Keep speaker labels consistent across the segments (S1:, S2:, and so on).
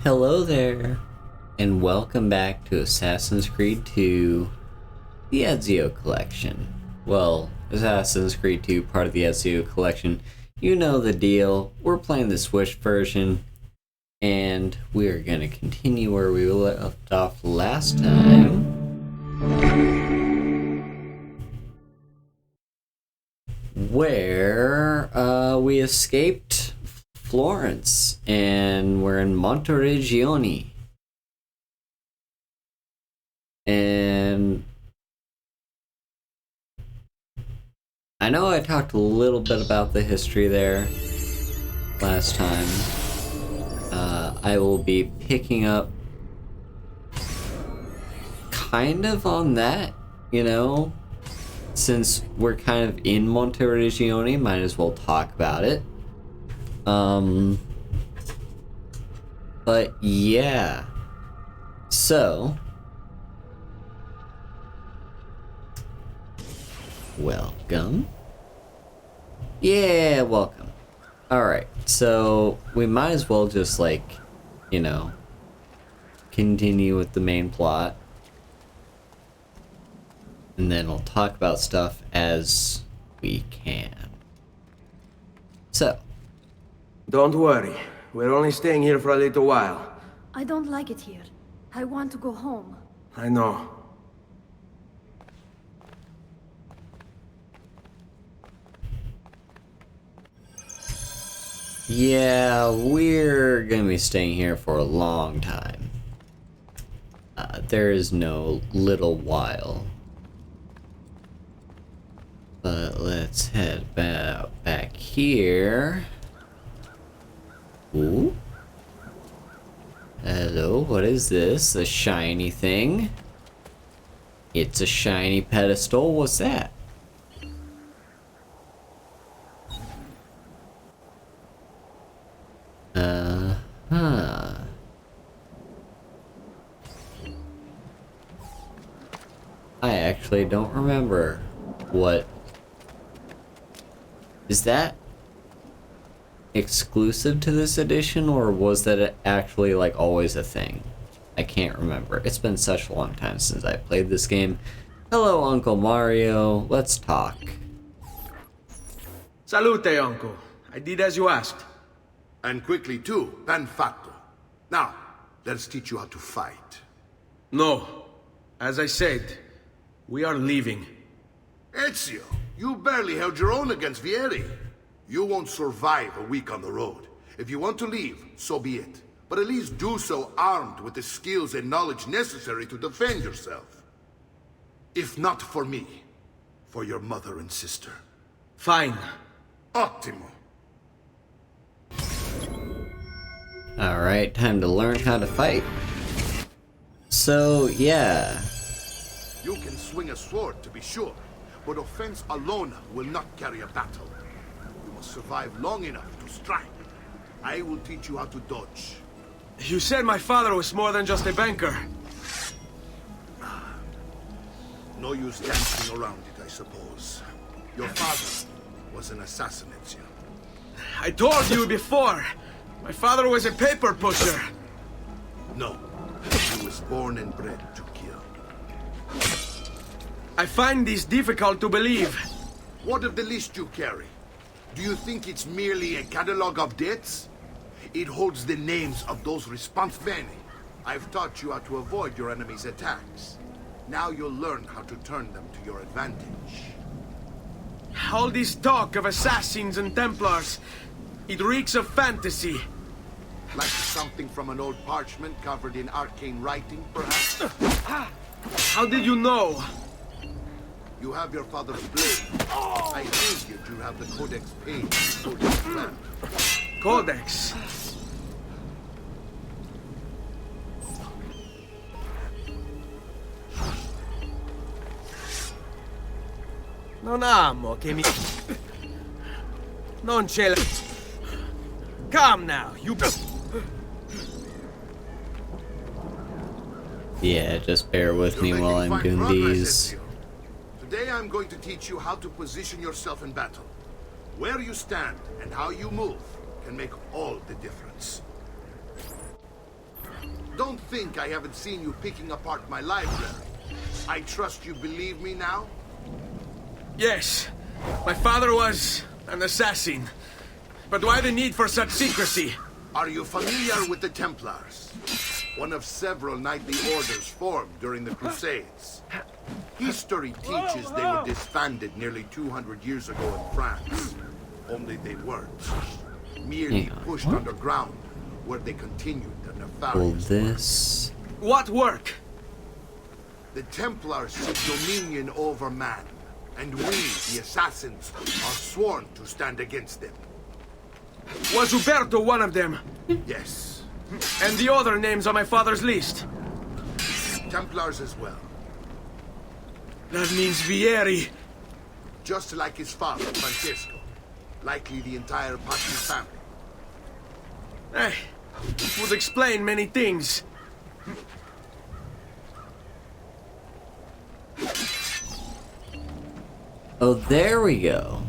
S1: Hello there, and welcome back to Assassin's Creed 2, the Ezio Collection. Well, Assassin's Creed 2, part of the Ezio Collection. You know the deal. We're playing the Switch version, and we're gonna continue where we left off last time. Where we escaped Florence, and we're in Monteregione. And I know I talked a little bit about the history there last time. I will be picking up kind of on that, since we're kind of in Monteregione, might as well talk about it. But yeah. So, welcome. Yeah, welcome. Alright, so we might as well just, continue with the main plot. And then we'll talk about stuff as we can. So.
S2: Don't worry. We're only staying here for a little while.
S3: I don't like it here. I want to go home.
S2: I know.
S1: Yeah, we're gonna be staying here for a long time. There is no little while. But let's head back here. Ooh. Hello, what is this? A shiny thing? It's a shiny pedestal. What's that? Huh. I actually don't remember what. Is that exclusive to this edition, or was that actually always a thing? I can't remember. It's been such a long time since I played this game. Hello, Uncle Mario. Let's talk.
S2: Salute, Uncle. I did as you asked.
S4: And quickly too, ben fatto. Now, let's teach you how to fight.
S2: No. As I said, we are leaving.
S4: Ezio, you barely held your own against Vieri. You won't survive a week on the road. If you want to leave, so be it. But at least do so armed with the skills and knowledge necessary to defend yourself. If not for me, for your mother and sister.
S2: Fine.
S4: Ottimo.
S1: Alright, time to learn how to fight. So, yeah.
S4: You can swing a sword, to be sure, but offense alone will not carry a battle. You must survive long enough to strike. I will teach you how to dodge.
S2: You said my father was more than just a banker.
S4: No use dancing around it, I suppose. Your father was an assassin, Ezio.
S2: I told you before. My father was a paper pusher.
S4: No, he was born and bred to kill.
S2: I find this difficult to believe.
S4: What of the list you carry? Do you think it's merely a catalog of debts? It holds the names of those responsible. I've taught you how to avoid your enemy's attacks. Now you'll learn how to turn them to your advantage.
S2: All this talk of assassins and Templars, it reeks of fantasy.
S4: Like something from an old parchment covered in arcane writing, perhaps?
S2: How did you know?
S4: You have your father's blade. I figured you have the Codex page for this plan.
S2: Codex? Non amo che mi... Non ce la... Come now, you...
S1: Yeah, just bear with me while I'm doing these.
S4: Today I'm going to teach you how to position yourself in battle. Where you stand and how you move can make all the difference. Don't think I haven't seen you picking apart my library. I trust you believe me now?
S2: Yes, my father was an assassin. But why the need for such secrecy?
S4: Are you familiar with the Templars? One of several knightly orders formed during the Crusades. History teaches they were disbanded nearly 200 years ago in France. Only they weren't. Merely pushed underground, where they continued their nefarious
S1: this.
S2: What work?
S4: The Templars seek dominion over man, and we, the assassins, are sworn to stand against them.
S2: Was Uberto one of them?
S4: Yes.
S2: And the other names on my father's list?
S4: Templars as well.
S2: That means Vieri.
S4: Just like his father, Francesco. Likely the entire Pazzi family.
S2: It would explain many things.
S1: Oh, there we go.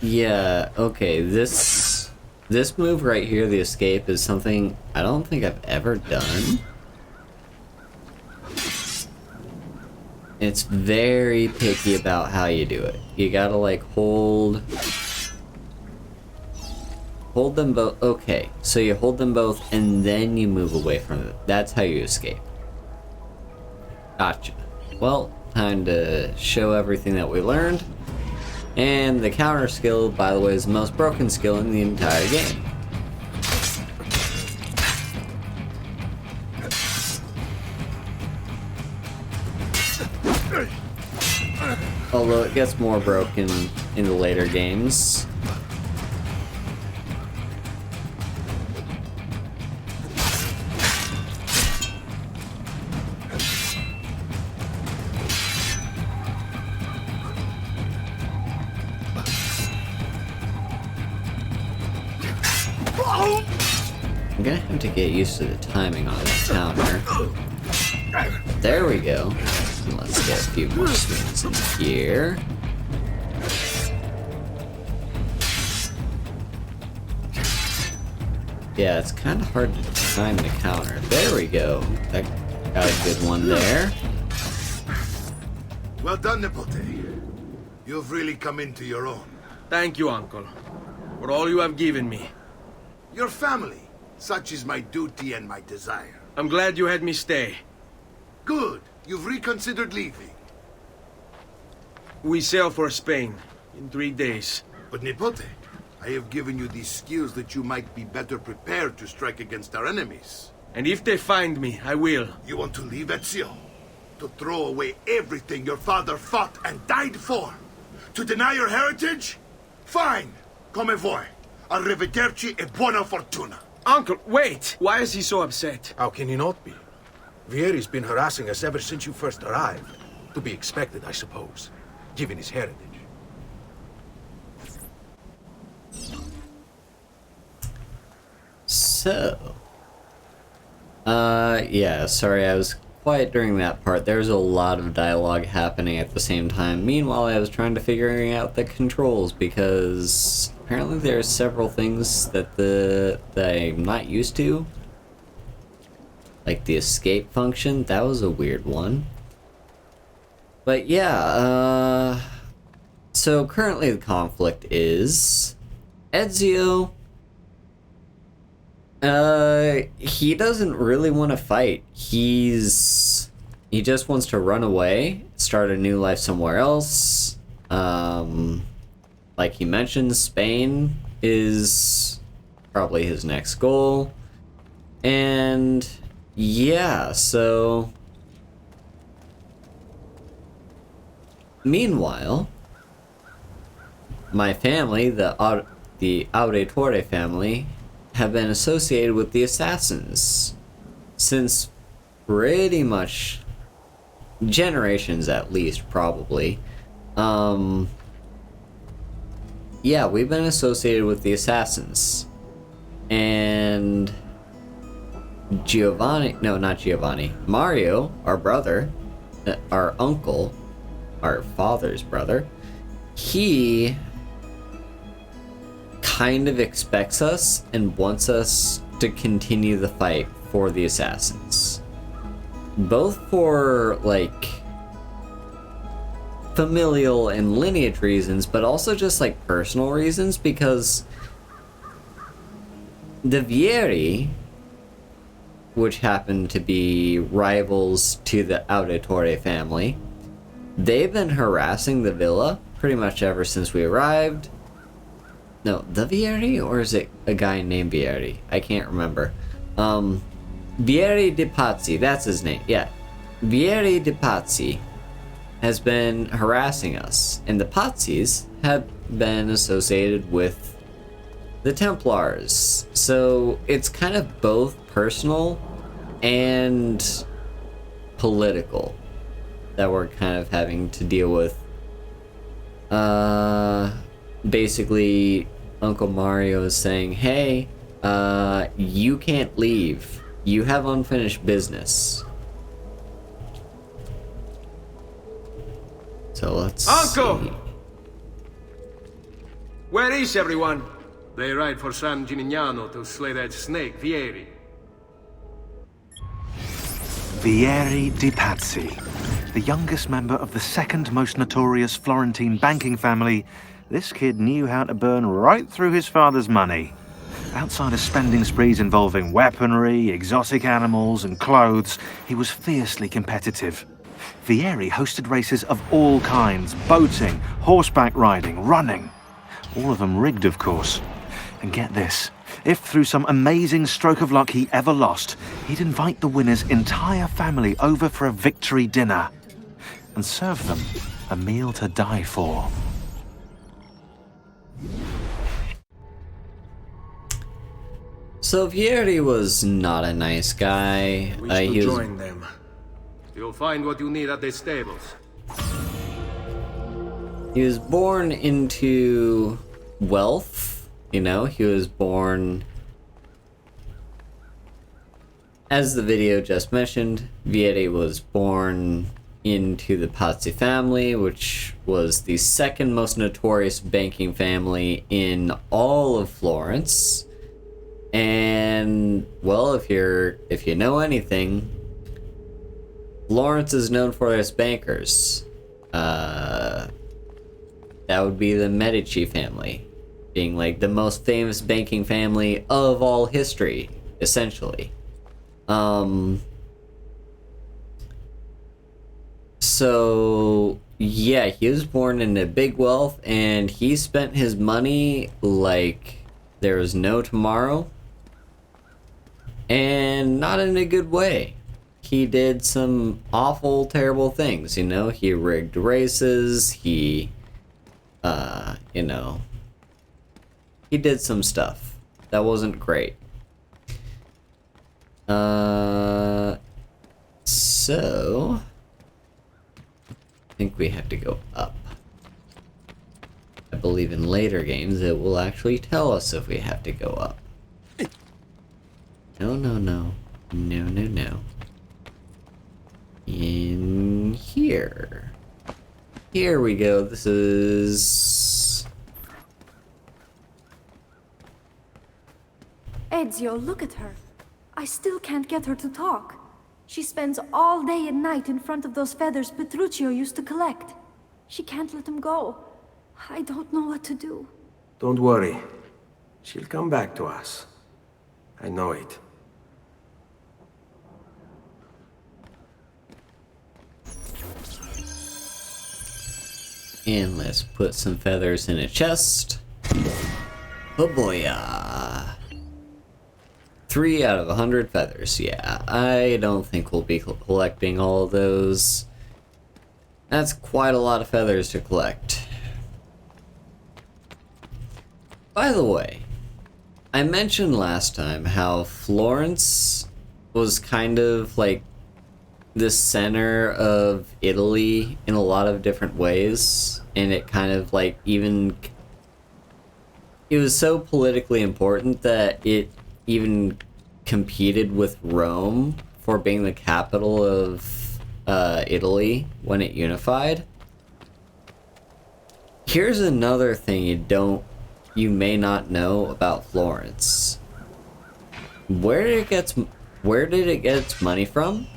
S1: Yeah, okay, this move right here, the escape, is something I don't think I've ever done. It's very picky about how you do it. You gotta like hold them both. Okay, so you hold them both and then you move away from it. That's how you escape. Gotcha. Well, time to show everything that we learned. And the counter skill, by the way, is the most broken skill in the entire game. Although it gets more broken in the later games. I'm gonna have to get used to the timing on that counter. There we go. And let's get a few more swings in here. Yeah, it's kind of hard to time the counter. There we go. That got a good one there.
S4: Well done, Nipote. You've really come into your own.
S2: Thank you, Uncle, for all you have given me.
S4: Your family. Such is my duty and my desire.
S2: I'm glad you had me stay.
S4: Good. You've reconsidered leaving.
S2: We sail for Spain in 3 days.
S4: But Nipote, I have given you these skills that you might be better prepared to strike against our enemies.
S2: And if they find me, I will.
S4: You want to leave Ezio? To throw away everything your father fought and died for? To deny your heritage? Fine. Come voi. Arrivederci e buona fortuna.
S2: Uncle, wait! Why is he so upset?
S5: How can he not be? Vieri's been harassing us ever since you first arrived. To be expected, I suppose, given his heritage.
S1: So, yeah, sorry, I was quiet during that part. There was a lot of dialogue happening at the same time. Meanwhile, I was trying to figure out the controls because apparently there are several things that I'm not used to. Like the escape function, that was a weird one. But yeah, so currently the conflict is Ezio. He doesn't really want to fight. He just wants to run away, start a new life somewhere else. Like he mentioned, Spain is probably his next goal. And yeah, so meanwhile, my family, the Auditore family, have been associated with the assassins since pretty much generations, at least, probably. Yeah, we've been associated with the assassins. And Mario, our brother, our uncle, our father's brother, he kind of expects us and wants us to continue the fight for the assassins. Both for, like, familial and lineage reasons, but also just, like, personal reasons, because the Vieri, which happen to be rivals to the Auditore family, they've been harassing the villa pretty much ever since we arrived. No, the Vieri, or is it a guy named Vieri? I can't remember. Vieri de Pazzi, that's his name, yeah. Vieri de Pazzi has been harassing us, and the Pazzis have been associated with the Templars. So it's kind of both personal and political that we're kind of having to deal with. Basically, Uncle Mario is saying, hey, you can't leave. You have unfinished business. So let's
S2: Uncle!
S1: see.
S2: Where is everyone?
S6: They ride for San Gimignano to slay that snake, Vieri.
S7: Vieri di Pazzi, the youngest member of the second most notorious Florentine banking family. This kid knew how to burn right through his father's money. Outside of spending sprees involving weaponry, exotic animals, and clothes, he was fiercely competitive. Vieri hosted races of all kinds: boating, horseback riding, running. All of them rigged, of course. And get this, if through some amazing stroke of luck he ever lost, he'd invite the winner's entire family over for a victory dinner and serve them a meal to die for.
S1: So Vieri was not a nice guy.
S6: We should
S1: He was
S6: join them. You'll find what you need at the stables.
S1: He was born into wealth, you know, he was born, as the video just mentioned, Vieri was born into the Pazzi family, which was the second most notorious banking family in all of Florence. And, well, if you know anything, Florence is known for its bankers. That would be the Medici family, being like the most famous banking family of all history, essentially. So yeah, he was born into big wealth, and he spent his money like there was no tomorrow, and not in a good way. He did some awful, terrible things, you know? He rigged races, he did some stuff that wasn't great. So I think we have to go up. I believe in later games it will actually tell us if we have to go up. No. In here. Here we go. This is...
S3: Ezio, look at her. I still can't get her to talk. She spends all day and night in front of those feathers Petruchio used to collect. She can't let them go. I don't know what to do.
S2: Don't worry. She'll come back to us. I know it.
S1: And let's put some feathers in a chest. Oh boy, 3 out of 100 feathers. Yeah, I don't think we'll be collecting all of those. That's quite a lot of feathers to collect. By the way, I mentioned last time how Florence was kind of like the center of Italy in a lot of different ways, and it kind of like it was so politically important that it even competed with Rome for being the capital of Italy when it unified. Here's another thing you you may not know about Florence. Where did it get its money from?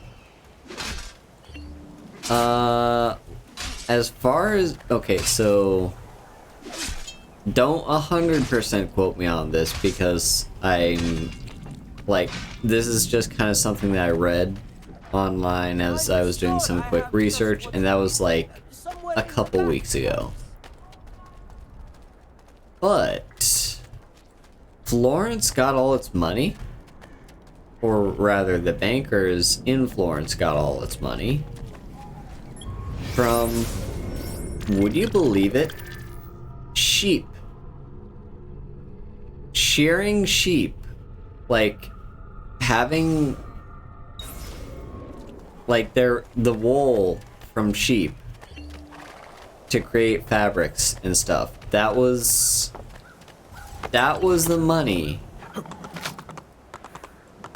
S1: As far as, okay, so don't 100% quote me on this, because I'm like, this is just kind of something that I read online as I was doing some quick research, and that was like a couple weeks ago. But Florence got all its money, or rather the bankers in Florence got all its money from, would you believe it, sheep. Shearing sheep. Like, having, like, the wool from sheep to create fabrics and stuff. That was the money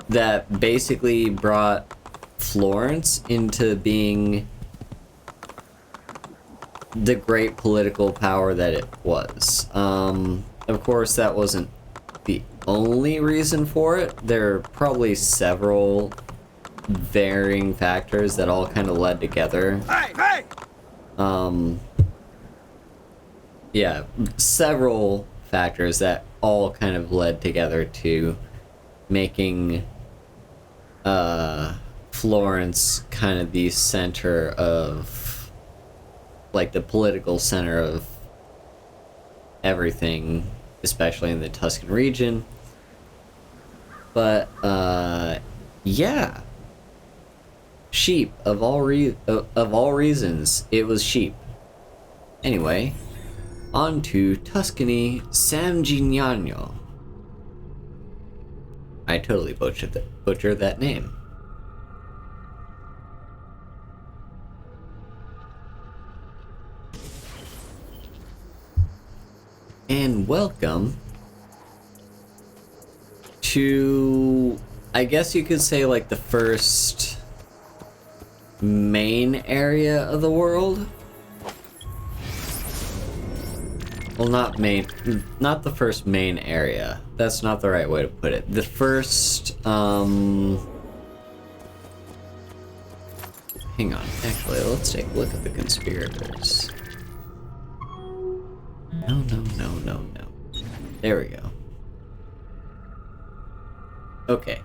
S1: that basically brought Florence into being the great political power that it was. Of course, that wasn't the only reason for it. There are probably several varying factors that all kind of led together.
S2: Hey!
S1: Yeah, several factors that all kind of led together to making Florence kind of the center of, like, the political center of everything, especially in the Tuscan region. But yeah, sheep of all reasons, it was sheep. Anyway, on to Tuscany, San Gimignano. I totally butchered that name. And welcome to, I guess you could say, like, the first main area of the world. Well, not the first main area. That's not the right way to put it. The first, hang on, actually, let's take a look at the conspirators. No. There we go. Okay.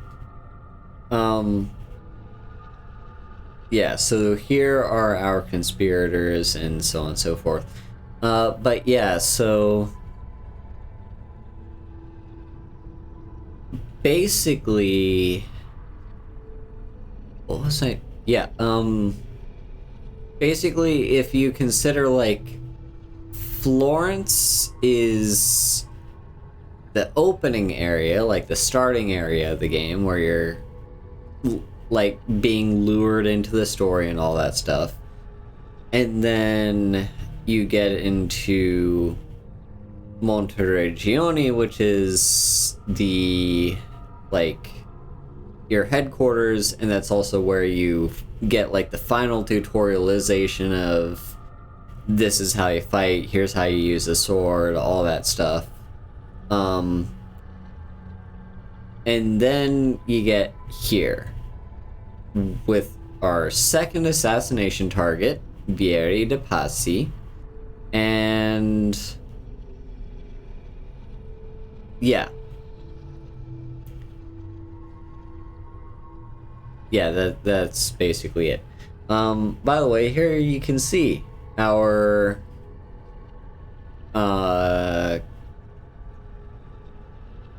S1: Yeah, so here are our conspirators and so on and so forth. But yeah, so basically, what was I? Yeah, basically, if you consider, like, Florence is the opening area, like the starting area of the game, where you're, like, being lured into the story and all that stuff. And then you get into Monteregione, which is the, like, your headquarters, and that's also where you get, like, the final tutorialization of this is how you fight, here's how you use a sword, all that stuff. And then you get here with our second assassination target, Vieri de Pazzi, and yeah, that's basically it. By the way, here you can see our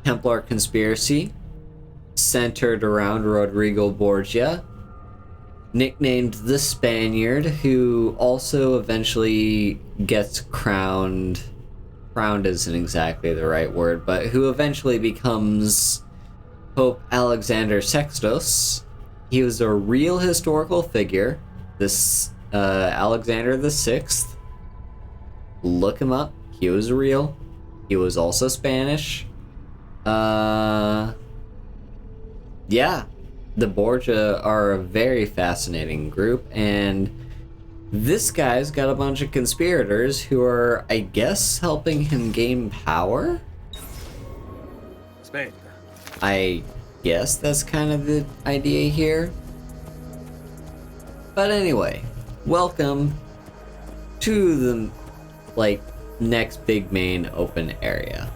S1: Templar conspiracy centered around Rodrigo Borgia, nicknamed the Spaniard, who also eventually gets crowned isn't exactly the right word, but who eventually becomes Pope Alexander Sextus. He was a real historical figure, this Alexander the Sixth. Look him up, he was real. He was also Spanish. Yeah, the Borgia are a very fascinating group, and this guy's got a bunch of conspirators who are, I guess, helping him gain power?
S5: Aspetta.
S1: I guess that's kind of the idea here. But anyway, welcome to the, like, next big main open area.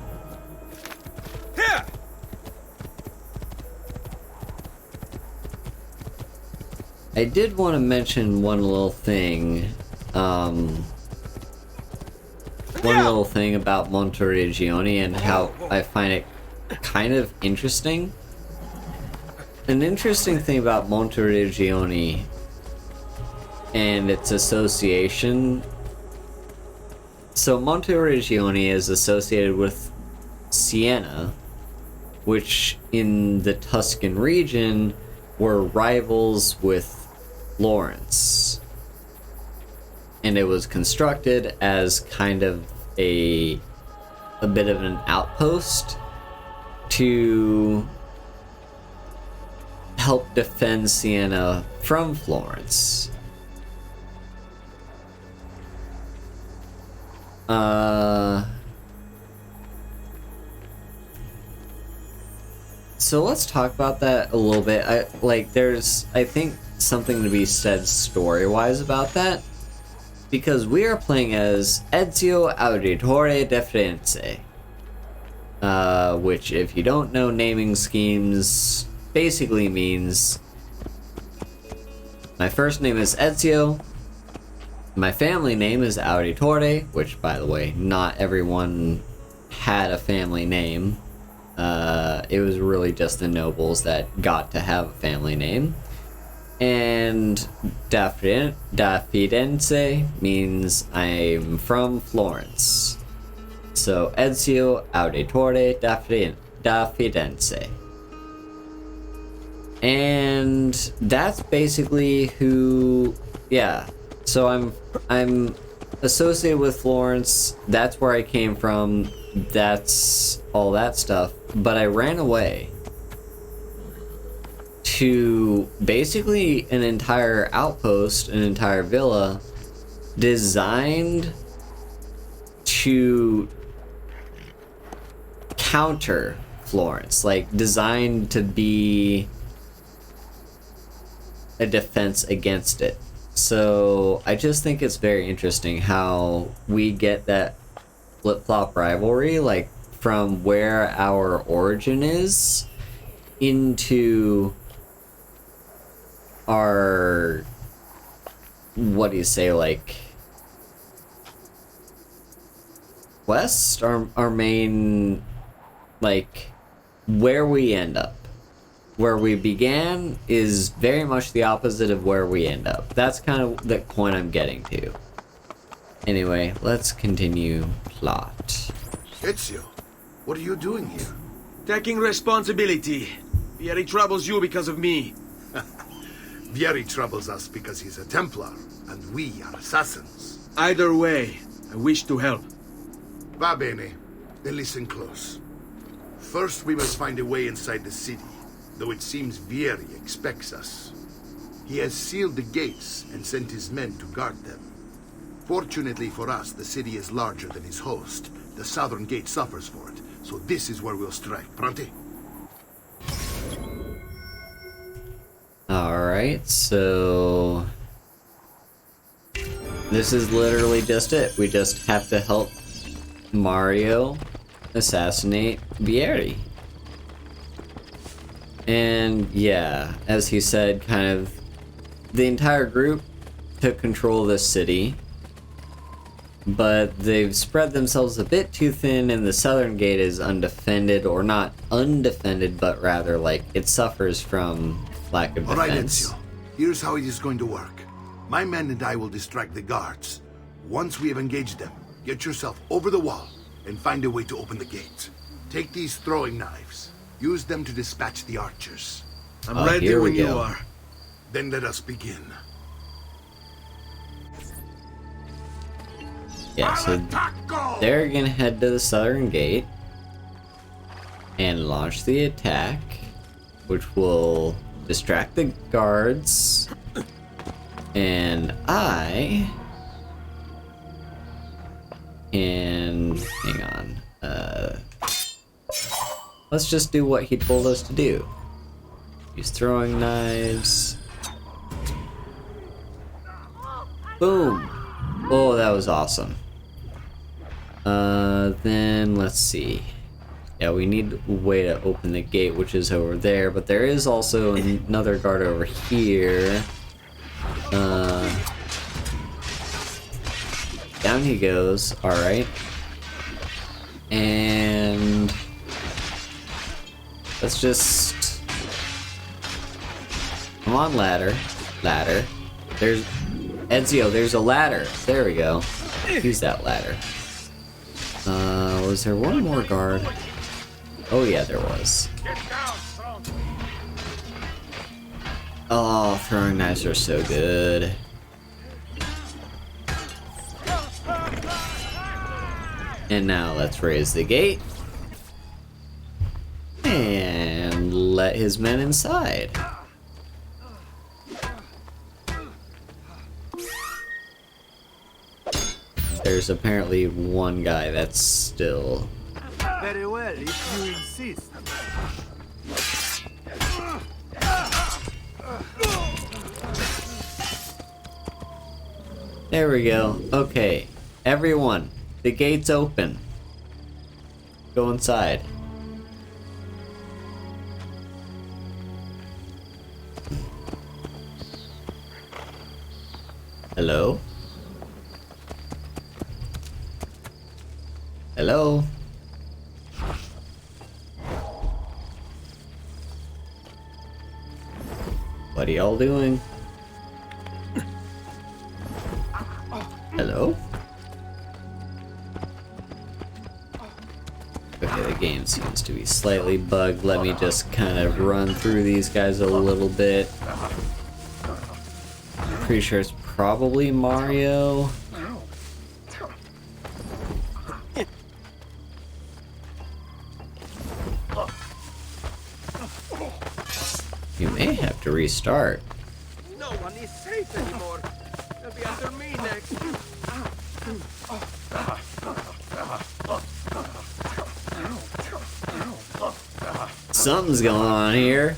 S5: Here!
S1: I did want to mention one little thing, one little thing about Monteregione and how I find it kind of interesting. An interesting thing about Monteregione and its association. So Monteregione is associated with Siena, which in the Tuscan region were rivals with Florence. And it was constructed as kind of a bit of an outpost to help defend Siena from Florence. So let's talk about that a little bit. There's, I think, something to be said story-wise about that, because we are playing as Ezio Auditore de Firenze, which, if you don't know naming schemes, basically means my first name is Ezio, my family name is Auditore, which, by the way, not everyone had a family name. It was really just the nobles that got to have a family name. And da Firenze means I'm from Florence. So Ezio Auditore da Firenze. And that's basically who, yeah. So I'm associated with Florence. That's where I came from. That's all that stuff. But I ran away to basically an entire outpost, an entire villa designed to counter Florence, like designed to be a defense against it. So I just think it's very interesting how we get that flip-flop rivalry, like from where our origin is into our, what do you say, like west, our main, like where we end up. Where we began is very much the opposite of where we end up. That's kind of the point I'm getting to. Anyway, let's continue plot.
S4: Ezio, what are you doing here?
S2: Taking responsibility. Vieri troubles you because of me.
S4: Vieri troubles us because he's a Templar, and we are assassins.
S2: Either way, I wish to help.
S4: Va bene. Then listen close. First, we must find a way inside the city, though it seems Vieri expects us. He has sealed the gates and sent his men to guard them. Fortunately for us, the city is larger than his host. The southern gate suffers for it, so this is where we'll strike. Pronti?
S1: Alright, so this is literally just it. We just have to help Mario assassinate Vieri. And yeah, as he said, kind of the entire group took control of this city, but they've spread themselves a bit too thin, and the southern gate is undefended, or not undefended, but rather like it suffers from lack of
S4: All right,
S1: defense.
S4: Ezio. Here's how it is going to work. My men and I will distract the guards. Once we have engaged them, get yourself over the wall and find a way to open the gate. Take these throwing knives. Use them to dispatch the archers.
S2: I'm
S1: Oh,
S2: ready
S1: here we
S2: when you
S1: go.
S2: are.
S4: Then let us begin.
S1: Yeah, so they're gonna head to the southern gate and launch the attack, which will distract the guards And I can... hang on. Let's just do what he told us to do. Use throwing knives. Boom! Oh, that was awesome. Then let's see. Yeah, we need a way to open the gate, which is over there, but there is also another guard over here. Down he goes. Alright. And let's just... come on, ladder. Ladder. There's... Ezio, there's a ladder. There we go. Use that ladder. Was there one more guard? Oh yeah, there was. Oh, throwing knives are so good. And now let's raise the gate. And let his men inside. There's apparently one guy that's still...
S8: Very well, if you insist.
S1: There we go. Okay, everyone, the gate's open. Go inside. Hello? Hello? What are y'all doing? Hello? Okay, the game seems to be slightly bugged. Let me just kind of run through these guys a little bit. Pretty sure it's probably Mario. You may have to restart.
S2: No one is safe anymore. They'll be after me next.
S1: Something's going on here.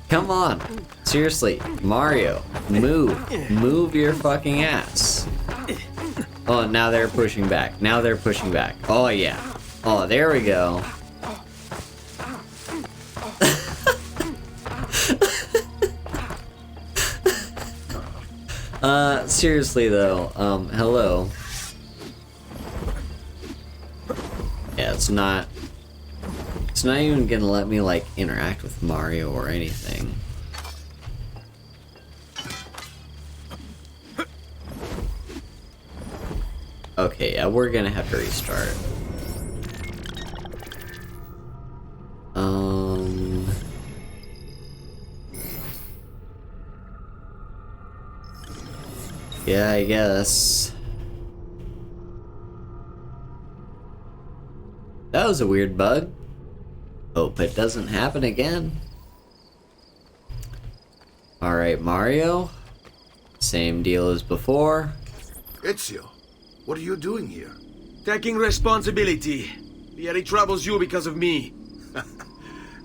S1: Come on. Seriously, Mario, move. Move your fucking ass. Oh, now they're pushing back. Now they're pushing back. Oh, yeah. Oh, there we go. Seriously though, hello. Yeah, it's not even gonna let me, like, interact with Mario or anything. Okay, yeah, we're gonna have to restart. Yeah, I guess. That was a weird bug. Hope it doesn't happen again. Alright, Mario. Same deal as before.
S4: Ezio, what are you doing here?
S2: Taking responsibility. Vieri troubles you because of me.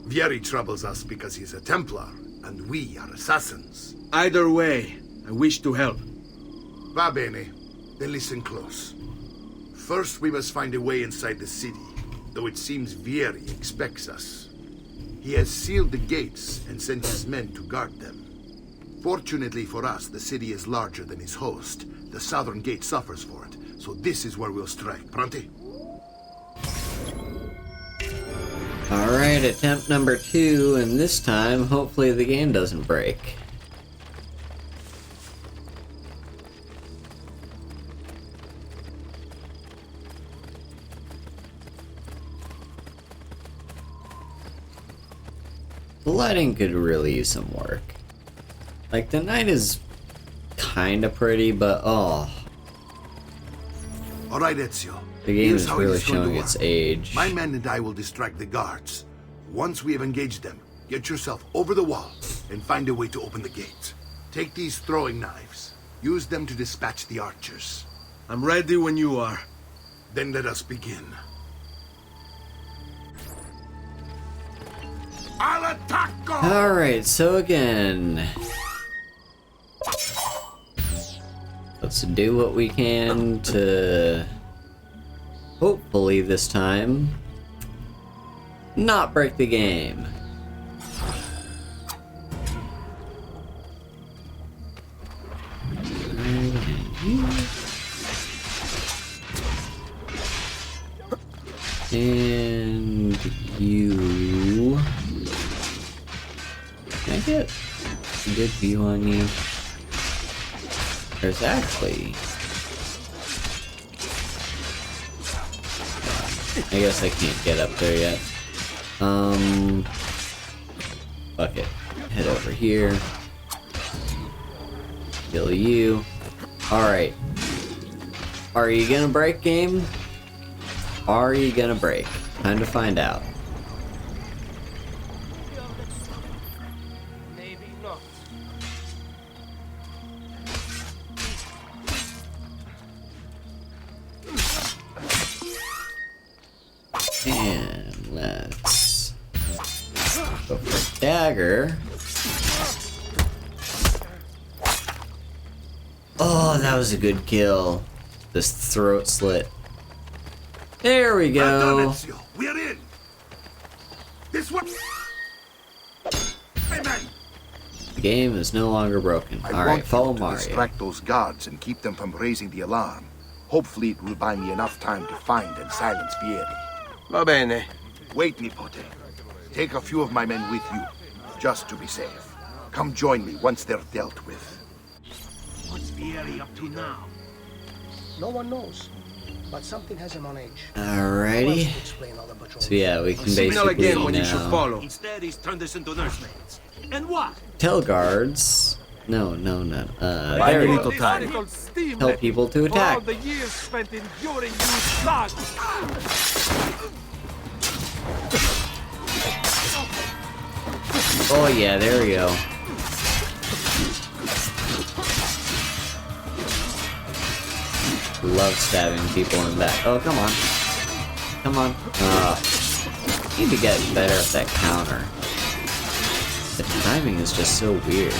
S4: Vieri troubles us because he's a Templar, and we are assassins.
S2: Either way, I wish to help.
S4: Va bene. Then listen close. First, we must find a way inside the city, though it seems Vieri expects us. He has sealed the gates and sent his men to guard them. Fortunately for us, the city is larger than his host. The southern gate suffers for it, so this is where we'll strike. Pronti?
S1: Alright, attempt number 2, and this time, hopefully the game doesn't break. The lighting could really use some work. Like, the night is kinda pretty, but oh.
S4: Alright, Ezio.
S1: The game
S4: Here's
S1: is
S4: how it
S1: really
S4: is going to
S1: showing
S4: work.
S1: its age.
S4: My men and I will distract the guards. Once we have engaged them, get yourself over the wall. and find a way to open the gate. Take these throwing knives. Use them to dispatch the archers.
S2: I'm ready when you are.
S4: Then let us begin. Al attacco!
S1: Alright, so again, let's do what we can to hopefully this time not break the game. And you... Can I get a good view on you? There's actually... I guess I can't get up there yet. Fuck it. Head over here. Kill you. Alright. Are you gonna break, game? Are you gonna break? Time to find out.
S8: Maybe not.
S1: And let's go for a dagger. Oh, that was a good kill. This throat slit. There we
S4: Well done,
S1: go.
S4: Ezio. We're in. This one. Amen.
S1: The game is no longer broken.
S9: I
S1: Alright,
S9: want
S1: follow
S9: you to
S1: Mario.
S9: distract those guards and keep them from raising the alarm. Hopefully it will buy me enough time to find and silence Vieri.
S2: Va bene.
S9: Wait, Nipote. Take a few of my men with you, just to be safe. Come join me once they're dealt with.
S8: What's Vieri up to now?
S10: No one knows, but something has him on edge.
S1: Alrighty.
S10: Explain all the patrols.
S1: So yeah, we can
S2: Signal
S1: basically
S2: again when you should
S1: now
S2: follow.
S8: Instead, he's turned us into nursemaids. And what?
S1: tell guards. No. There we go. Tell people to attack.
S8: the years spent enduring you thugs.
S1: Oh yeah, there we go. Love stabbing people in the back. Oh, come on. Come on. Need to get better at that counter. The timing is just so weird.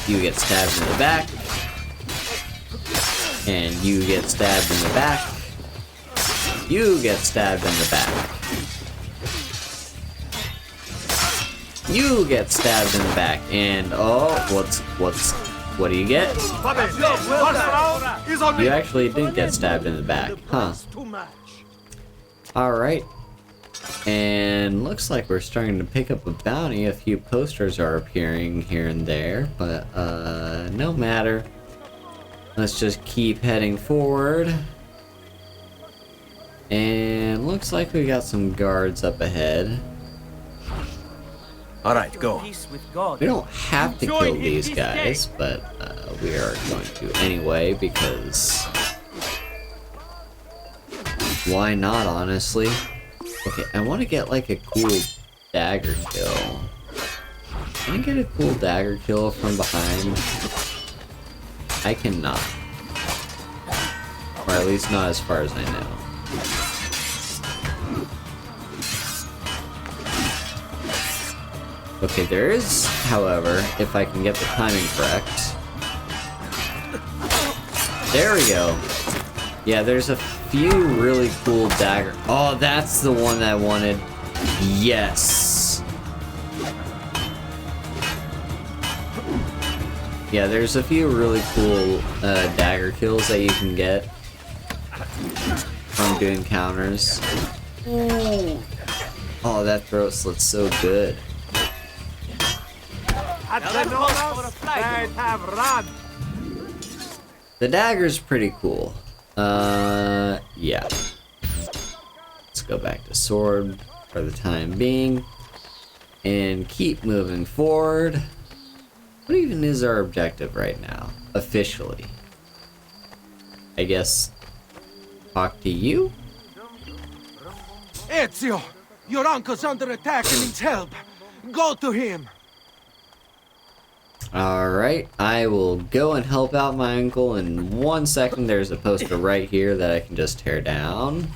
S1: You get stabbed in the back. And you get stabbed in the back. You get stabbed in the back. You get stabbed in the back. And oh, what do you get? You actually didn't get stabbed in the back, huh? Alright. And looks like we're starting to pick up a bounty. A few posters are appearing here and there, but no matter. Let's just keep heading forward. And looks like we got some guards up ahead.
S5: Alright, go.
S1: We don't have to kill these guys, but we are going to anyway, because why not, honestly? Okay, I want to get like a cool dagger kill. Can I get a cool dagger kill from behind? I cannot. Or at least not as far as I know. Okay, there is, however, if I can get the timing correct. There we go. Yeah, there's a few really cool dagger. Oh, that's the one I wanted. Yes. Yeah, there's a few really cool dagger kills that you can get from doing counters. Oh, that throat slit's so good. The dagger's pretty cool. Yeah. Let's go back to sword for the time being. And keep moving forward. What even is our objective right now? Officially. I guess... talk to you?
S8: Ezio! Your uncle's under attack and needs help. Go to him!
S1: Alright, I will go and help out my uncle in 1 second. There's a poster right here that I can just tear down.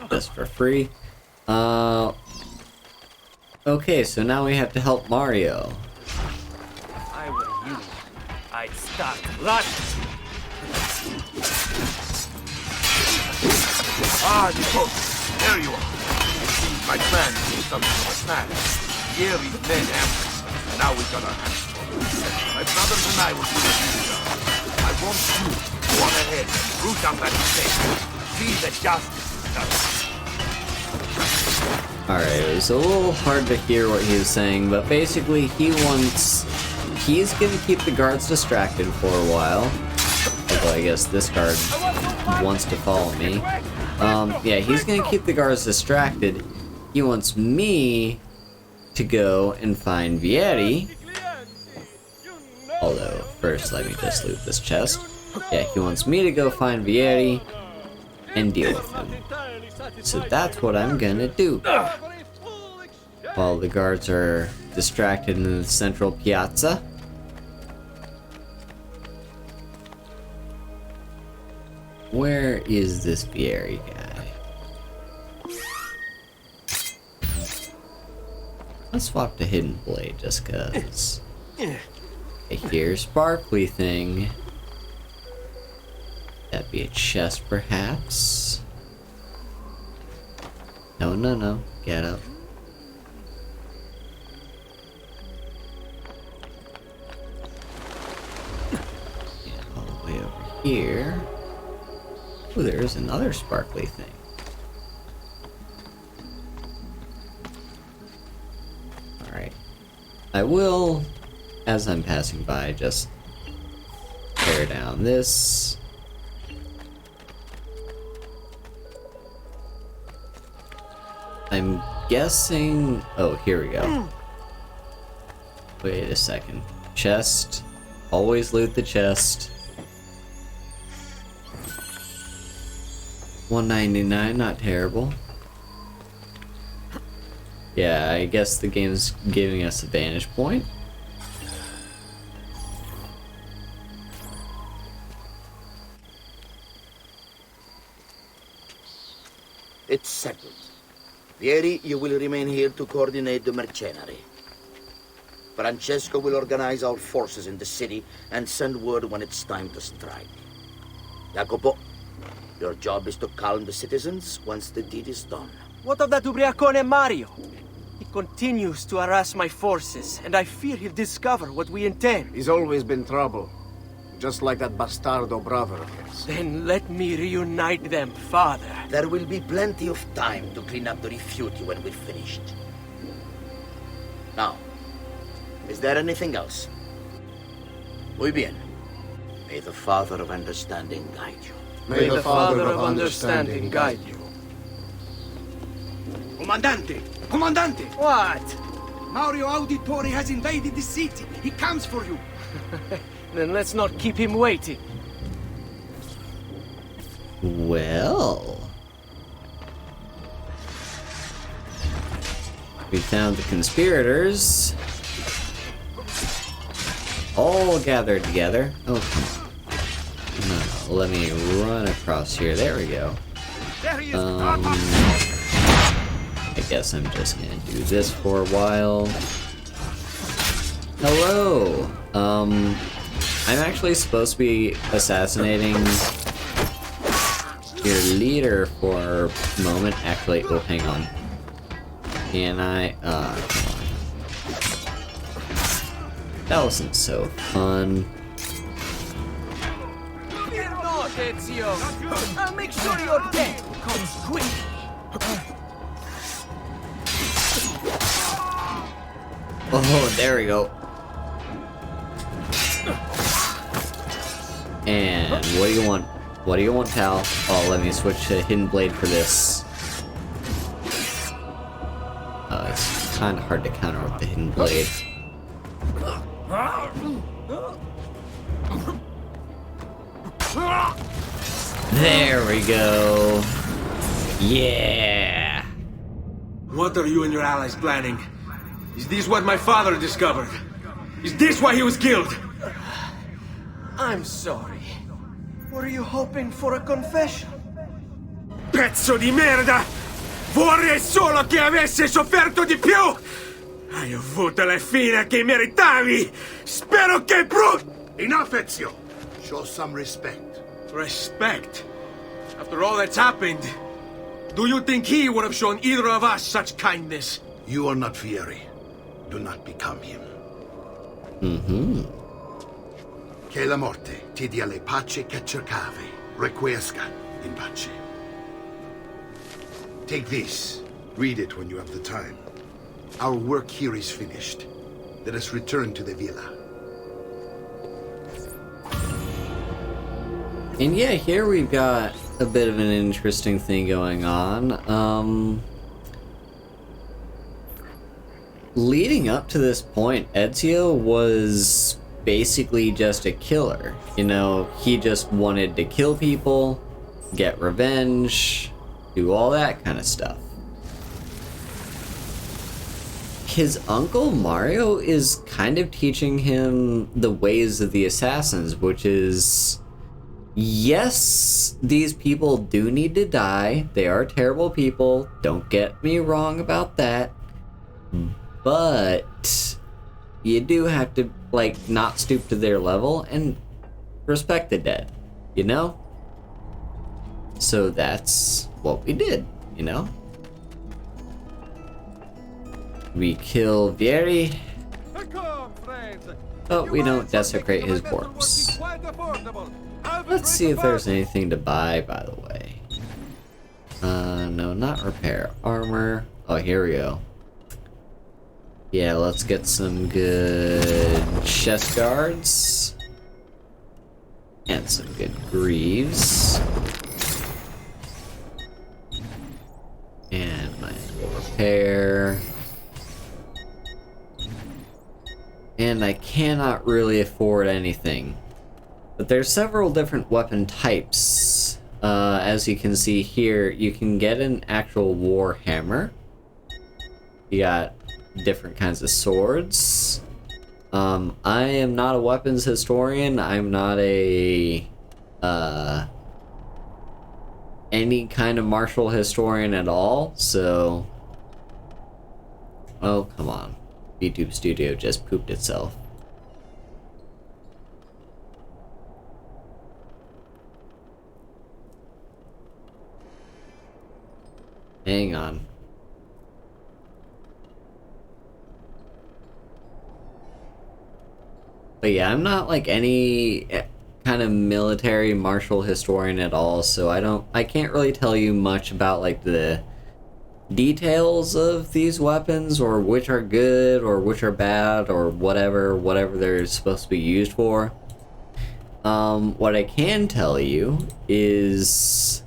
S1: Just for free. Okay, so now we have to help Mario.
S8: I were you. I'd start run!
S9: Ah, Nico, there you are. My plan is something of a snack. Here is dead ambushed. Now we got our hands full. My brothers and I will do the duty. I want you to go on ahead and root out that mistake. See that justice is done.
S1: Alright, it was a little hard to hear what he was saying, but basically he's gonna keep the guards distracted for a while. Although I guess this guard wants to follow me. Yeah, he's gonna keep the guards distracted. He wants me to go and find Vieri. Although, first let me just loot this chest. Yeah, he wants me to go find Vieri and deal with him. So that's what I'm gonna do. While the guards are distracted in the central piazza. Where is this Vieri guy? Let's swap to Hidden Blade just cause. I hear sparkly thing. That'd be a chest perhaps. No, no, no. Get up. Yeah, all the way over here. Oh, there's another sparkly thing. Alright. I will, as I'm passing by, just tear down this. I'm guessing... Oh, here we go. Wait a second. Chest. Always loot the chest. $1.99, not terrible. Yeah, I guess the game's giving us a vantage point.
S11: It's settled. Vieri, you will remain here to coordinate the mercenary. Francesco will organize our forces in the city and send word when it's time to strike. Jacopo, your job is to calm the citizens once the deed is done.
S8: What of that ubriacone Mario? He continues to harass my forces, and I fear he'll discover what we intend.
S10: He's always been trouble. Just like that bastardo brother of his.
S8: Then let me reunite them, father.
S11: There will be plenty of time to clean up the refuge when we're finished. Now, is there anything else? Muy bien. May the Father of Understanding guide you.
S8: May the Father of Understanding guide you.
S2: Comandante! Comandante!
S8: What?
S2: Mario Auditore has invaded the city. He comes for you.
S8: Then let's not keep him waiting.
S1: Well... We found the conspirators. All gathered together. Oh, come on. No, let me run across here. There we go. I guess I'm just gonna do this for a while. Hello! I'm actually supposed to be assassinating your leader for a moment. Actually, oh, hang on. Can I? Come on. That wasn't so fun.
S8: No, Ezio! I'll make sure your death comes quick!
S1: Oh, there we go. And what do you want? What do you want, pal? Oh, let me switch to Hidden Blade for this. It's kind of hard to counter with the Hidden Blade. There we go. Yeah.
S2: What are you and your allies planning? Is this what my father discovered? Is this why he was killed?
S8: I'm sorry. Were you hoping for a confession?
S2: Pezzo di merda! Vorrei solo che avesse sofferto di più! Hai avuto la fine che meritavi! Spero che
S4: Enough, Ezio! Show some respect.
S2: Respect? After all that's happened, do you think he would have shown either of us such kindness?
S4: You are not Fieri. Do not become him. Che la morte ti dia le pace che cercavi. Requiesca in pace. Take this. Read it when you have the time. Our work here is finished. Let us return to the villa.
S1: And yeah, here we've got a bit of an interesting thing going on. Leading up to this point, Ezio was basically just a killer. You know, he just wanted to kill people, get revenge, do all that kind of stuff. His uncle Mario is kind of teaching him the ways of the assassins, which is, yes, these people do need to die. They are terrible people. Don't get me wrong about that. But you do have to, like, not stoop to their level and respect the dead, you know? So that's what we did, you know? We kill Vieri, but we don't desecrate his corpse. Let's see if there's anything to buy, by the way. No, not repair. Armor. Oh, here we go. Yeah, let's get some good chest guards. And some good greaves. And my repair. And I cannot really afford anything. But there's several different weapon types. As you can see here, you can get an actual war hammer. You got different kinds of swords. I am not a weapons historian. I'm not a any kind of martial historian at all, so oh, come on. Vtuber Studio just pooped itself. Hang on. But yeah, I'm not like any kind of military martial historian at all, so I can't really tell you much about like the details of these weapons, or which are good or which are bad, or whatever they're supposed to be used for. What I can tell you is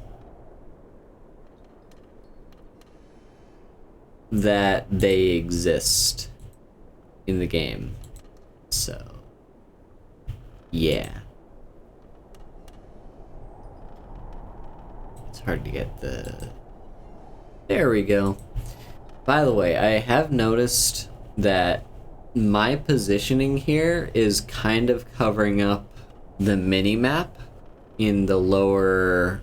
S1: that they exist in the game. So yeah. It's hard to get the... There we go. By the way, I have noticed that my positioning here is kind of covering up the mini-map in the lower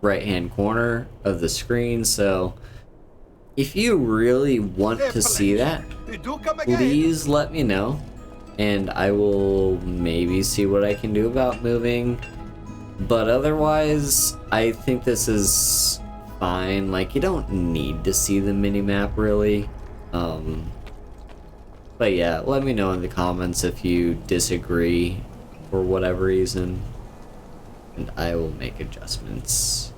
S1: right-hand corner of the screen, so if you really want to see that, please let me know, and I will maybe see what I can do about moving. But otherwise, I think this is fine. Like, you don't need to see the mini-map, really. But yeah, let me know in the comments if you disagree for whatever reason, and I will make adjustments.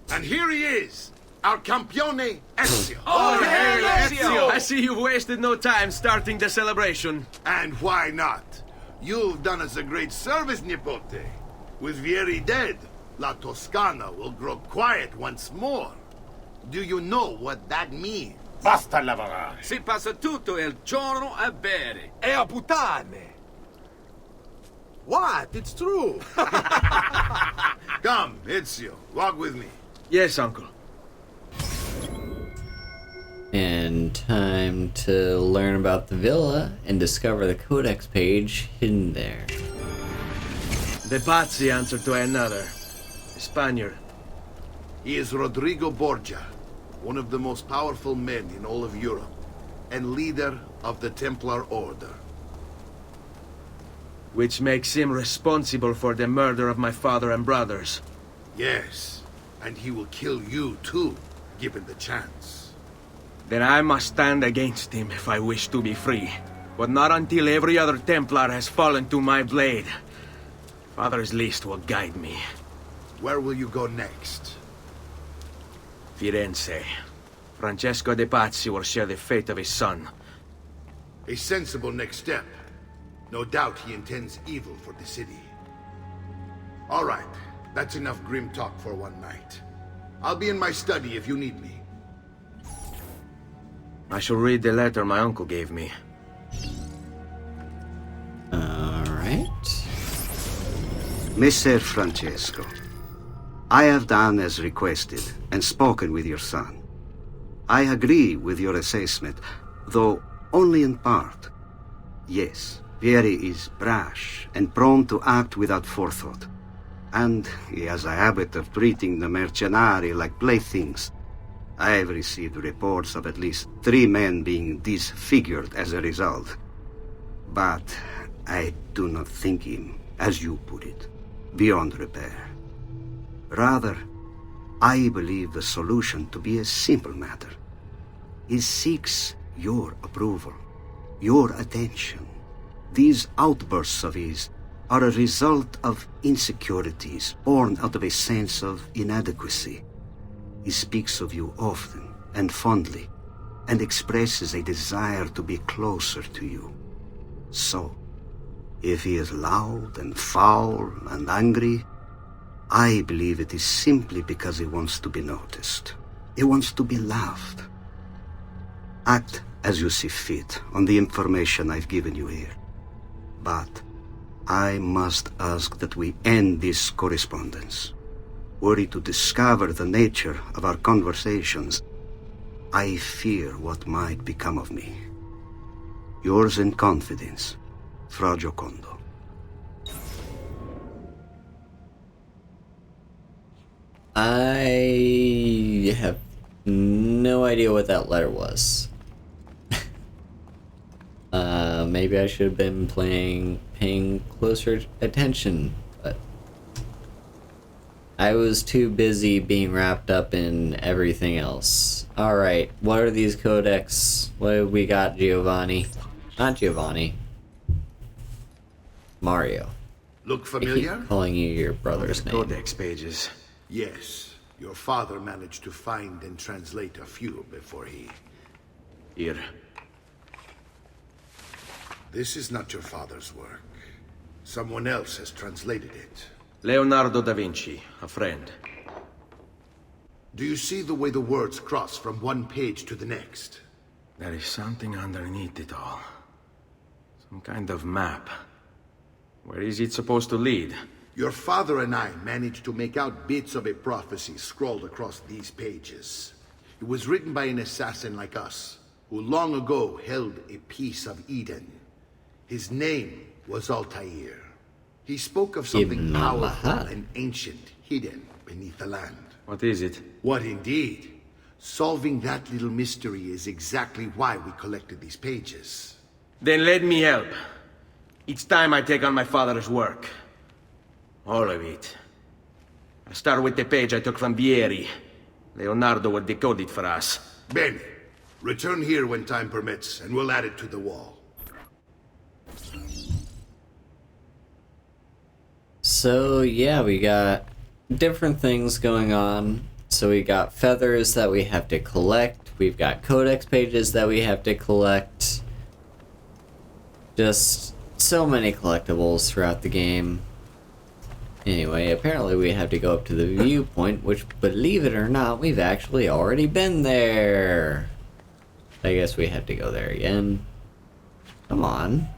S4: And here he is, our campione Ezio.
S2: Oh, hey, Ezio! I see you've wasted no time starting the celebration.
S4: And why not? You've done us a great service, Nipote. With Vieri dead, La Toscana will grow quiet once more. Do you know what that means?
S9: Basta lavorare.
S12: Si passa tutto il giorno a bere.
S5: E a puttane. What? It's true.
S4: Come, Ezio, walk with me.
S6: Yes, uncle.
S1: And time to learn about the villa and discover the codex page hidden there.
S6: The Pazzi answered to another. A Spaniard.
S4: He is Rodrigo Borgia, one of the most powerful men in all of Europe, and leader of the Templar Order.
S6: Which makes him responsible for the murder of my father and brothers.
S4: Yes, and he will kill you too, given the chance.
S6: Then I must stand against him if I wish to be free. But not until every other Templar has fallen to my blade. Father's list will guide me.
S4: Where will you go next?
S6: Firenze. Francesco de Pazzi will share the fate of his son.
S4: A sensible next step. No doubt he intends evil for the city. All right, that's enough grim talk for one night. I'll be in my study if you need me.
S6: I shall read the letter my uncle gave me.
S1: Alright.
S13: Messer Francesco, I have done as requested and spoken with your son. I agree with your assessment, though only in part. Yes, Vieri is brash and prone to act without forethought. And he has a habit of treating the mercenari like playthings. I have received reports of at least 3 men being disfigured as a result. But I do not think him, as you put it, beyond repair. Rather, I believe the solution to be a simple matter. He seeks your approval, your attention. These outbursts of his are a result of insecurities born out of a sense of inadequacy. He speaks of you often and fondly, and expresses a desire to be closer to you. So, if he is loud and foul and angry, I believe it is simply because he wants to be noticed. He wants to be loved. Act as you see fit on the information I've given you here. But I must ask that we end this correspondence. Were he to discover the nature of our conversations, I fear what might become of me. Yours in confidence, Fra Giocondo.
S1: I have no idea what that letter was. Maybe I should have been paying closer attention, but I was too busy being wrapped up in everything else. Alright, what are these codex? What have we got, Giovanni? Not Giovanni. Mario.
S4: Look familiar?
S1: I keep calling you your brother's name.
S6: Codex pages.
S4: Yes, your father managed to find and translate a few before he...
S6: Here.
S4: This is not your father's work. Someone else has translated it.
S6: Leonardo da Vinci, a friend.
S4: Do you see the way the words cross from one page to the next?
S6: There is something underneath it all. Some kind of map. Where is it supposed to lead?
S4: Your father and I managed to make out bits of a prophecy scrawled across these pages. It was written by an assassin like us, who long ago held a piece of Eden. His name was Altair. He spoke of something powerful and ancient hidden beneath the land.
S6: What is it?
S4: What indeed? Solving that little mystery is exactly why we collected these pages.
S6: Then let me help. It's time I take on my father's work. All of it. I'll start with the page I took from Vieri. Leonardo will decode it for us.
S4: Bene. Return here when time permits, and we'll add it to the wall.
S1: So yeah, we got different things going on. So we got feathers that we have to collect. We've got codex pages that we have to collect. Just so many collectibles throughout the game. Anyway, apparently we have to go up to the viewpoint, which, believe it or not, we've actually already been there. I guess we have to go there again. Come on.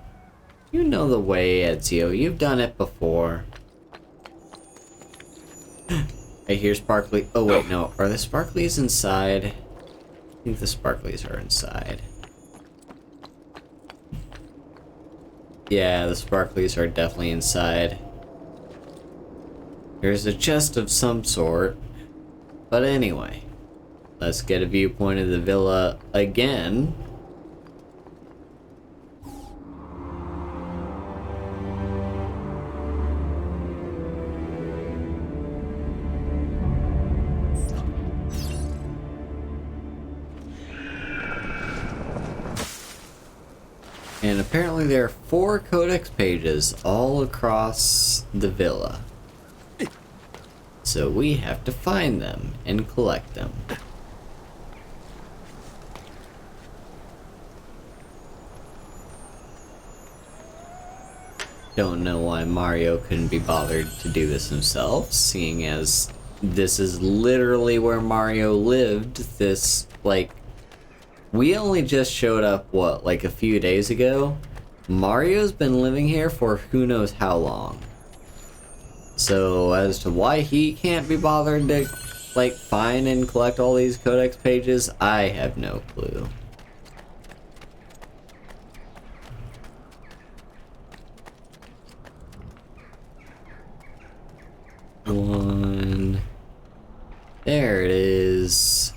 S1: You know the way, Ezio. You've done it before. I hear sparkly. Oh wait, no. Are the sparklies inside? I think the sparklies are inside. Yeah, the sparklies are definitely inside. There's a chest of some sort. But anyway, let's get a viewpoint of the villa again. And apparently there are 4 codex pages all across the villa. So we have to find them and collect them. Don't know why Mario couldn't be bothered to do this himself, seeing as this is literally where Mario lived. This, like, we only just showed up, what, like a few days ago? Mario's been living here for who knows how long. So, as to why he can't be bothered to, like, find and collect all these codex pages, I have no clue. One. There it is.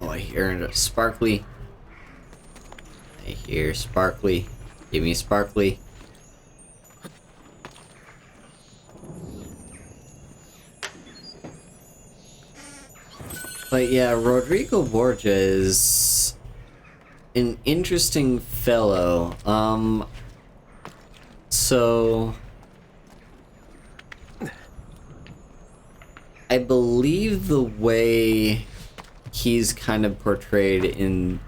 S1: Oh, I hear sparkly. I hear sparkly. Give me sparkly. But yeah, Rodrigo Borgia is an interesting fellow. So I believe the way he's kind of portrayed in,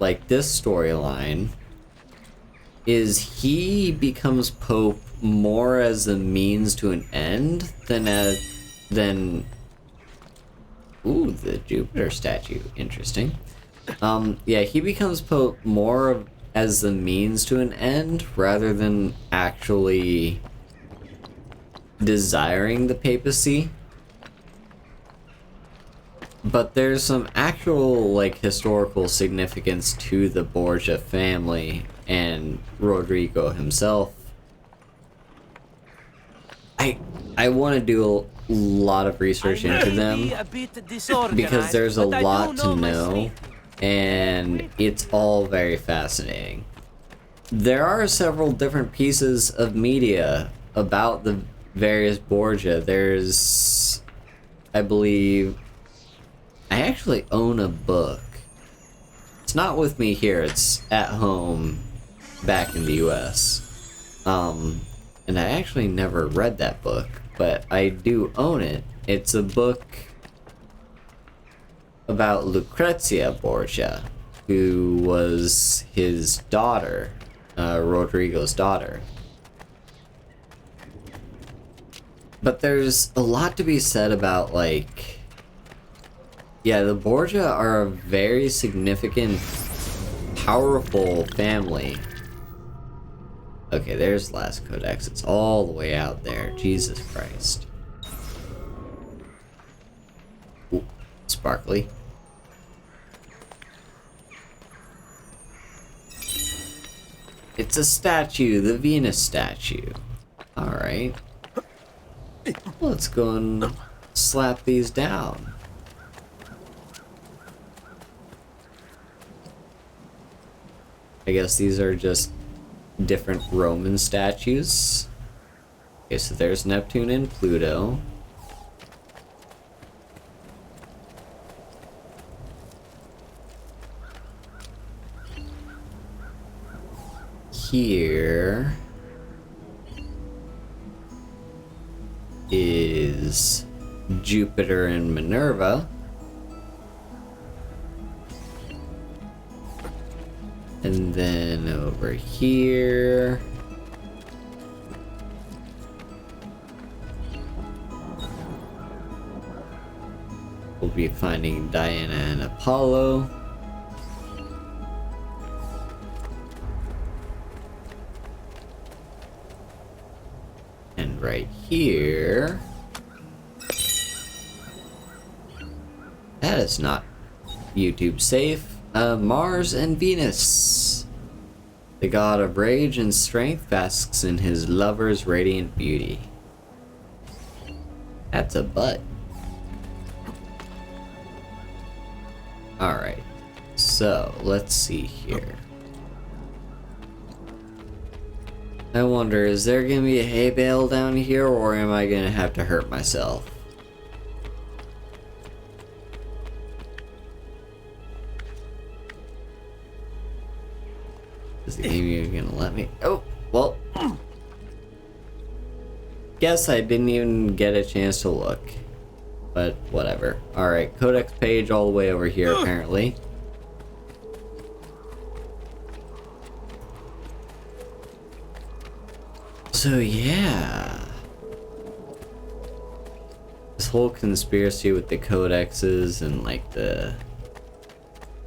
S1: like, this storyline is he becomes Pope more as a means to an end than ooh, the Jupiter statue. Interesting. Yeah, he becomes Pope more as the means to an end rather than actually desiring the papacy. But there's some actual, like, historical significance to the Borgia family and Rodrigo himself. I want to do a lot of research into them because there's a lot to know, and it's all very fascinating. There are several different pieces of media about the various Borgia. There's, I believe, I actually own a book. It's not with me here, it's at home back in the US. And I actually never read that book, but I do own it. It's a book about Lucrezia Borgia, who was his daughter, Rodrigo's daughter. But there's a lot to be said about, like, yeah, the Borgia are a very significant, powerful family. Okay, there's last codex. It's all the way out there. Jesus Christ. Ooh, sparkly. It's a statue, the Venus statue. Alright. Let's go and slap these down. I guess these are just different Roman statues. Okay, so there's Neptune and Pluto. Here is Jupiter and Minerva. And then over here, we'll be finding Diana and Apollo. And right here... That is not YouTube safe. Mars and Venus. The god of rage and strength basks in his lover's radiant beauty. That's a butt. Alright, so let's see here. I wonder, is there gonna be a hay bale down here, or am I gonna have to hurt myself? Is the game even gonna let me? Oh, well. Guess I didn't even get a chance to look. But whatever. Alright, codex page all the way over here apparently. So yeah. This whole conspiracy with the codexes and like the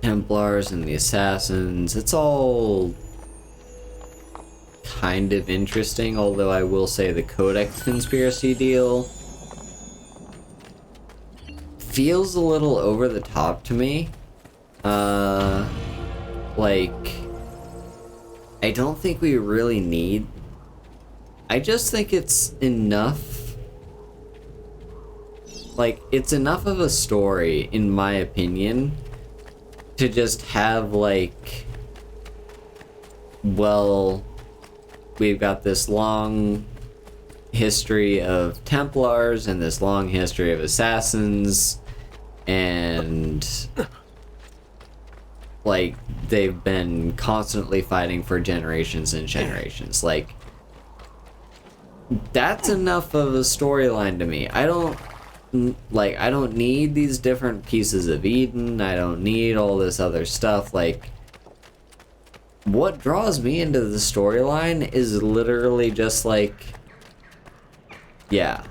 S1: Templars and the Assassins, it's all kind of interesting, although I will say the Codex conspiracy deal feels a little over the top to me. Like, I don't think we really need... I just think it's enough... Like, it's enough of a story, in my opinion, to just have, like... Well... We've got this long history of Templars and this long history of Assassins, and like they've been constantly fighting for generations and generations. Like, that's enough of a storyline to me. I don't need these different pieces of Eden. I don't need all this other stuff. Like, what draws me into the storyline is literally just like, yeah.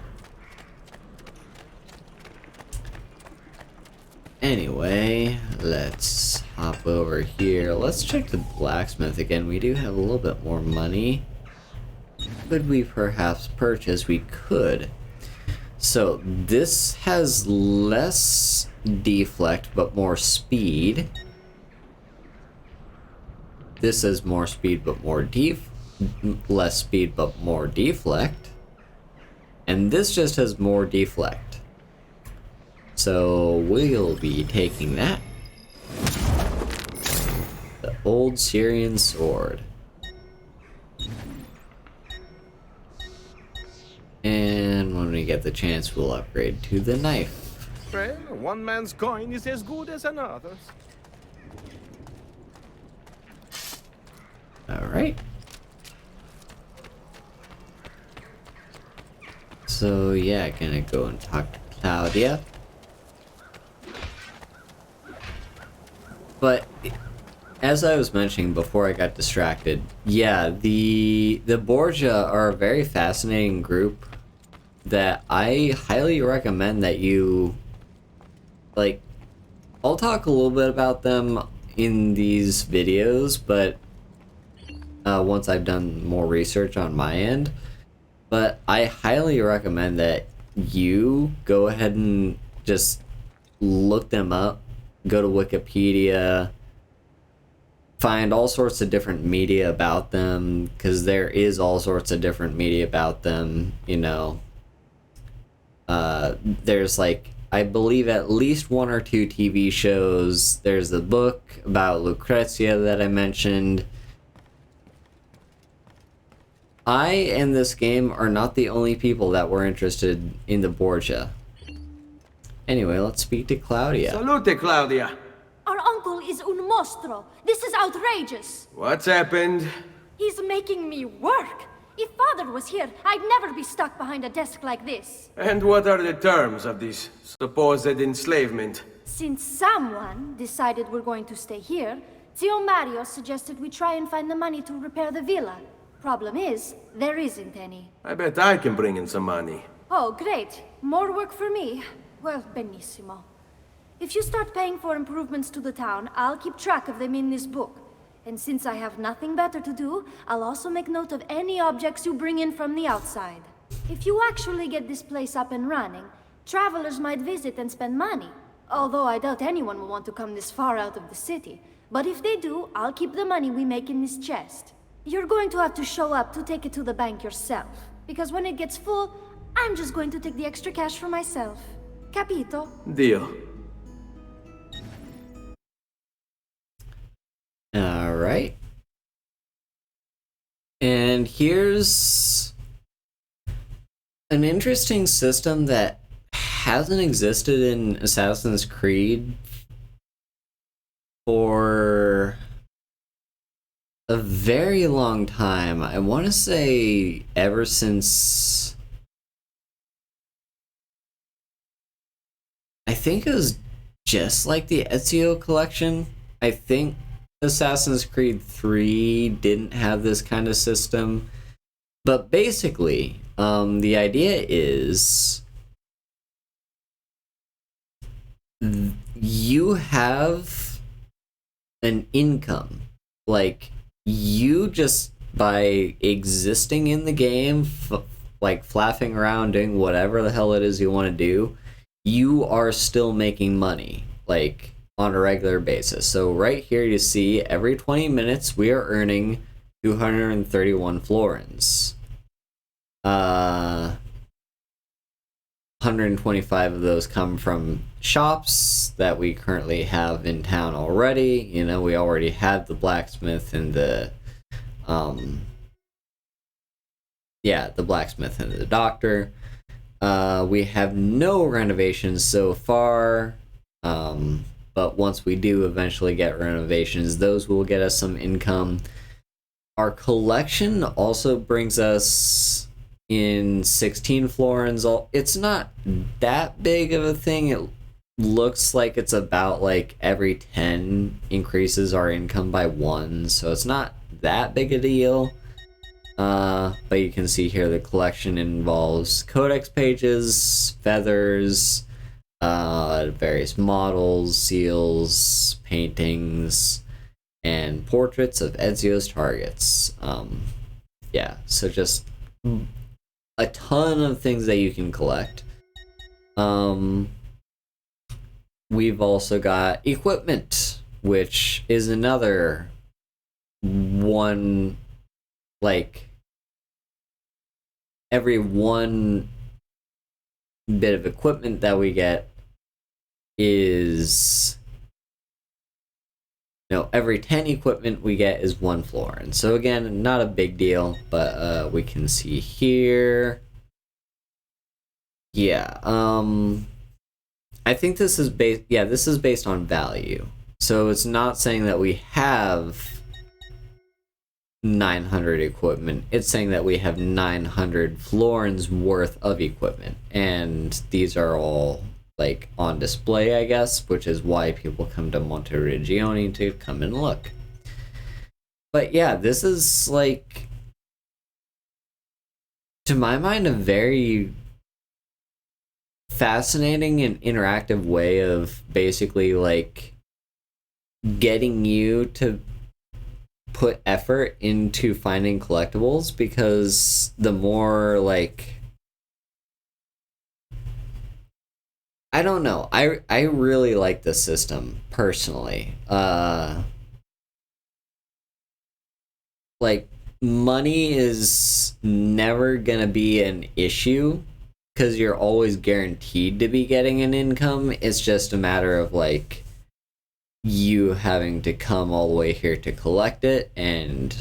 S1: Anyway, let's hop over here. Let's check the blacksmith again. We do have a little bit more money. Could we perhaps purchase? We could. So this has less deflect but more speed. This has more speed but more less speed but more deflect. And this just has more deflect. So we'll be taking that. The old Syrian sword. And when we get the chance, we'll upgrade to the knife.
S9: Well, one man's coin is as good as another's.
S1: Alright. So yeah, gonna go and talk to Claudia. But as I was mentioning before I got distracted, yeah, the Borgia are a very fascinating group that I highly recommend that you, like, I'll talk a little bit about them in these videos, but once I've done more research on my end. But I highly recommend that you go ahead and just look them up, go to Wikipedia, find all sorts of different media about them, because there is all sorts of different media about them, you know. There's like, I believe at least 1 or 2 TV shows. There's the book about Lucrezia that I mentioned. I and this game are not the only people that were interested in the Borgia. Anyway, let's speak to Claudia.
S6: Salute, Claudia.
S3: Our uncle is un mostro. This is outrageous.
S6: What's happened?
S3: He's making me work. If Father was here, I'd never be stuck behind a desk like this.
S6: And what are the terms of this supposed enslavement?
S3: Since someone decided we're going to stay here, Zio Mario suggested we try and find the money to repair the villa. Problem is, there isn't any.
S6: I bet I can bring in some money.
S3: Oh, great. More work for me. Well, benissimo. If you start paying for improvements to the town, I'll keep track of them in this book. And since I have nothing better to do, I'll also make note of any objects you bring in from the outside. If you actually get this place up and running, travelers might visit and spend money. Although I doubt anyone will want to come this far out of the city. But if they do, I'll keep the money we make in this chest. You're going to have to show up to take it to the bank yourself. Because when it gets full, I'm just going to take the extra cash for myself. Capito?
S8: Deal.
S1: Alright. And here's an interesting system that hasn't existed in Assassin's Creed for a very long time. I want to say ever since... I think it was just like the Ezio collection. I think Assassin's Creed 3 didn't have this kind of system. But basically, the idea is you have an income. Like, you just, by existing in the game, like flapping around doing whatever the hell it is you want to do, you are still making money, like, on a regular basis. So right here you see every 20 minutes we are earning 231 florins. 125 of those come from shops that we currently have in town already. You know, we already have the blacksmith and the the blacksmith and the doctor. We have no renovations so far, but once we do eventually get renovations, those will get us some income. Our collection also brings us in 16 florins. It's not that big of a thing. It looks like it's about like every 10 increases our income by 1, so it's not that big a deal. But you can see here the collection involves codex pages, feathers, various models, seals, paintings, and portraits of Ezio's targets. So just a ton of things that you can collect. We've also got equipment, which is another one, like, every one bit of equipment that we get is, every 10 equipment we get is 1 florin. So again, not a big deal, but we can see here. I think this is based on value. So it's not saying that we have 900 equipment. It's saying that we have 900 florins worth of equipment. And these are all, like, on display, I guess, which is why people come to Monteregione to come and look. But yeah, this is, like, to my mind, a very fascinating and interactive way of basically, like, getting you to put effort into finding collectibles, because the more, like, I don't know, I really like this system personally. Like, money is never gonna be an issue because you're always guaranteed to be getting an income. It's just a matter of, like, you having to come all the way here to collect it, and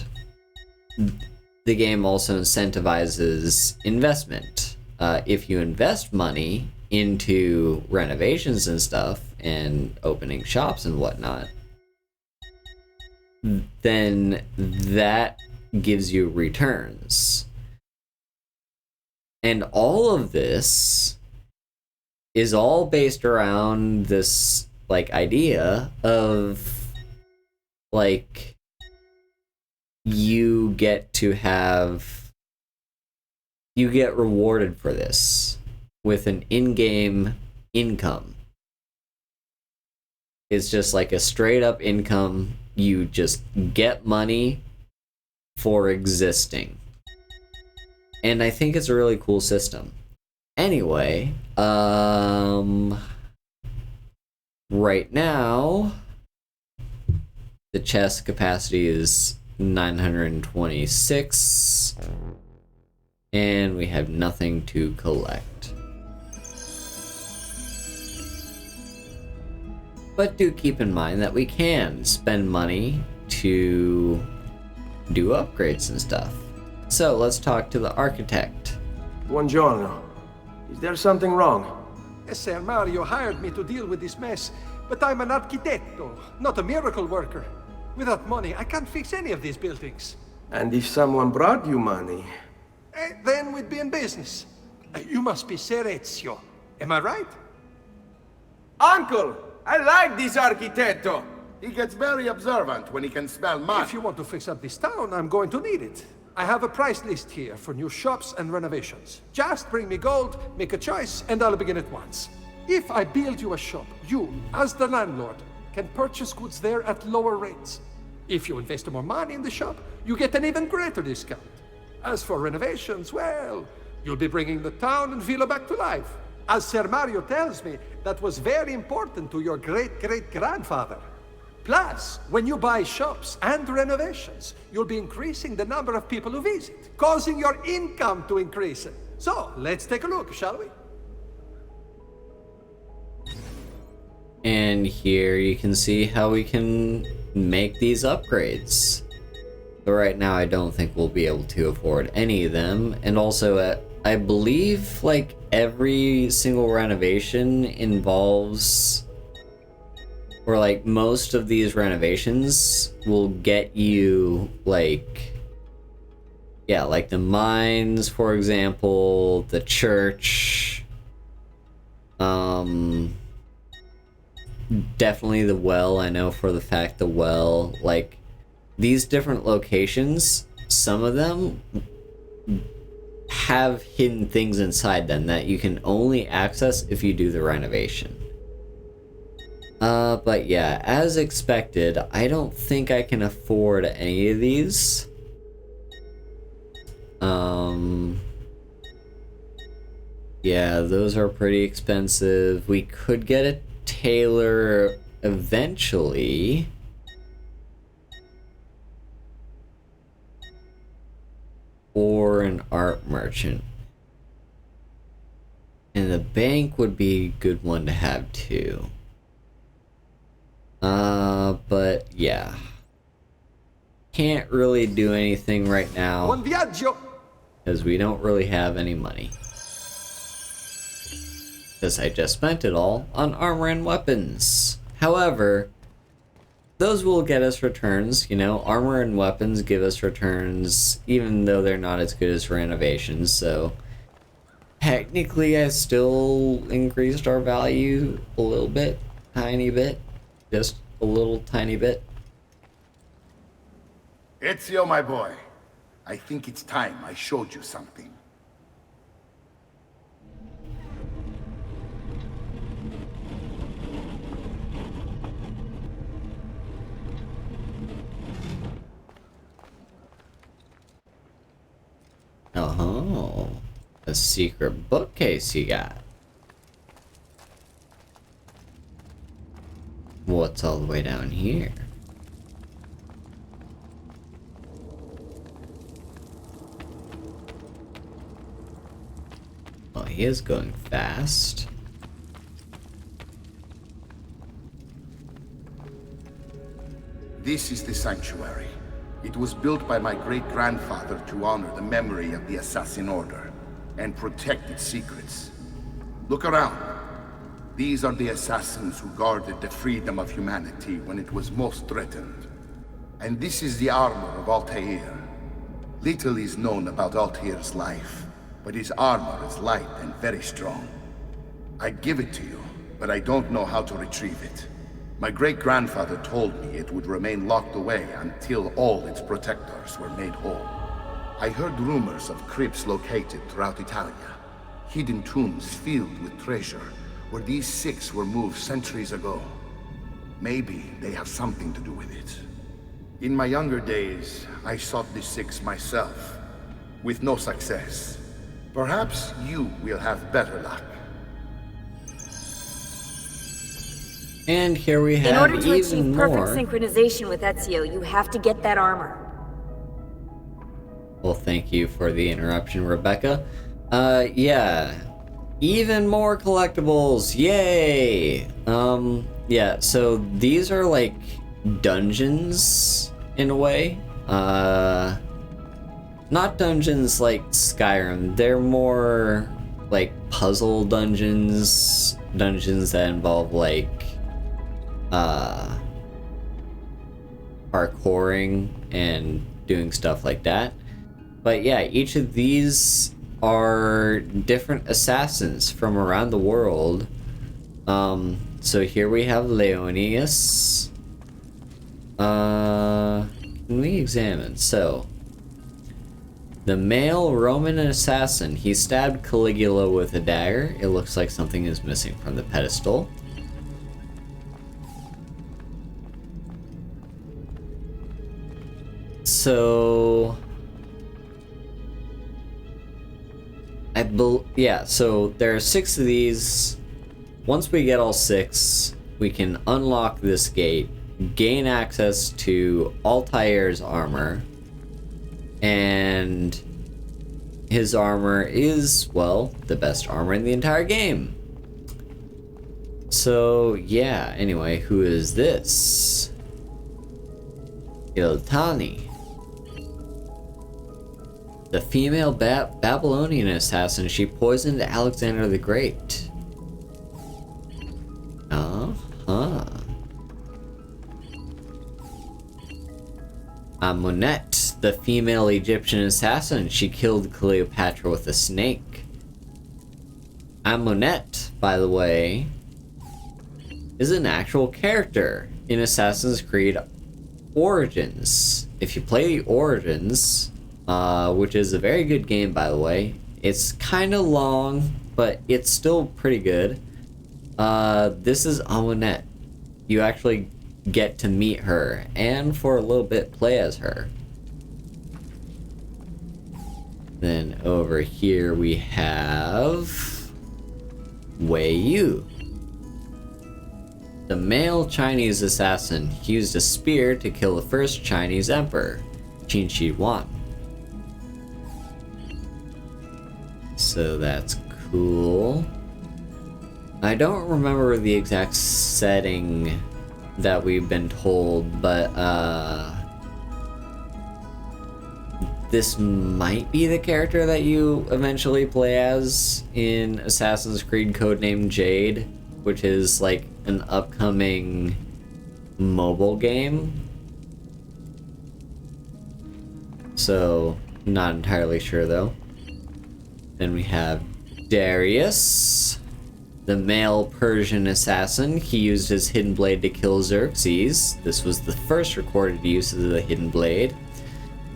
S1: the game also incentivizes investment. If you invest money into renovations and stuff and opening shops and whatnot, then that gives you returns. And all of this is all based around this, like, idea of, like, you get rewarded for this with an in-game income. It's just like a straight up income. You just get money for existing. And I think it's a really cool system. Anyway, right now, the chest capacity is 926, and we have nothing to collect. But do keep in mind that we can spend money to do upgrades and stuff. So let's talk to the architect.
S6: Buongiorno. Is there something wrong?
S10: Ser Mario hired me to deal with this mess, but I'm an architetto, not a miracle worker. Without money, I can't fix any of these buildings.
S6: And if someone brought you money?
S10: Then we'd be in business. You must be Ser Ezio. Am I right?
S6: Uncle! I like this architetto!
S4: He gets very observant when he can smell mud.
S10: If you want to fix up this town, I'm going to need it. I have a price list here for new shops and renovations. Just bring me gold, make a choice, and I'll begin at once. If I build you a shop, you, as the landlord, can purchase goods there at lower rates. If you invest more money in the shop, you get an even greater discount. As for renovations, well, you'll be bringing the town and villa back to life. As Ser Mario tells me, that was very important to your great-great-grandfather. Plus, when you buy shops and renovations, you'll be increasing the number of people who visit, causing your income to increase. So, let's take a look, shall we?
S1: And here you can see how we can make these upgrades. But right now I don't think we'll be able to afford any of them. And also, I believe like every single renovation involves, or like most of these renovations will get you like, yeah, like the mines, for example, the church, definitely the well. I know for the fact the well, like these different locations, some of them have hidden things inside them that you can only access if you do the renovation. But yeah, as expected, I don't think I can afford any of these. Yeah, those are pretty expensive. We could get a tailor eventually. Or an art merchant. And the bank would be a good one to have too. But yeah. Can't really do anything right now.
S10: Buon viaggio!
S1: Because we don't really have any money. Because I just spent it all on armor and weapons. However, those will get us returns, you know, armor and weapons give us returns, even though they're not as good as renovations, so technically I still increased our value a little bit, tiny bit, just a little tiny bit.
S4: Ezio, my boy, I think it's time I showed you something.
S1: Oh, a secret bookcase you got. What's all the way down here? Well, he is going fast.
S4: This is the sanctuary. It was built by my great-grandfather to honor the memory of the Assassin Order and protect its secrets. Look around. These are the assassins who guarded the freedom of humanity when it was most threatened. And this is the armor of Altair. Little is known about Altair's life, but his armor is light and very strong. I'd give it to you, but I don't know how to retrieve it. My great-grandfather told me it would remain locked away until all its protectors were made whole. I heard rumors of crypts located throughout Italia, hidden tombs filled with treasure, where these six were moved centuries ago. Maybe they have something to do with it. In my younger days, I sought the six myself, with no success. Perhaps you will have better luck.
S1: And here we have
S14: In order to
S1: even
S14: achieve
S1: more.
S14: perfect synchronization with Ezio, you have to get that armor.
S1: Well, thank you for the interruption, Rebecca. Yeah. Even more collectibles! Yay! Yeah, so these are like dungeons in a way. Not dungeons like Skyrim. They're more like puzzle dungeons. Dungeons that involve like parkouring and doing stuff like that. But yeah, each of these are different assassins from around the world. So here we have Leonius. Can we examine? So, the male Roman assassin. He stabbed Caligula with a dagger. It looks like something is missing from the pedestal. So, so there are 6 of these. Once we get all 6, we can unlock this gate, gain access to Altair's armor, and his armor is, well, the best armor in the entire game. So, yeah, anyway, who is this? Iltani. The female Babylonian assassin. She poisoned Alexander the Great. Amunet, the female Egyptian assassin. She killed Cleopatra with a snake. Amunet, by the way, is an actual character in Assassin's Creed Origins. If you play the Origins, which is a very good game, by the way, it's kind of long, but it's still pretty good. This is Amunet. You actually get to meet her, and for a little bit play as her. Then over here we have Wei Yu. The male Chinese assassin. He used a spear to kill the first Chinese emperor, Qin Shi Huang. So that's cool. I don't remember the exact setting that we've been told, but this might be the character that you eventually play as in Assassin's Creed Codename Jade, which is like an upcoming mobile game. So, not entirely sure though. Then we have Darius, the male Persian assassin. He used his hidden blade to kill Xerxes. This was the first recorded use of the hidden blade.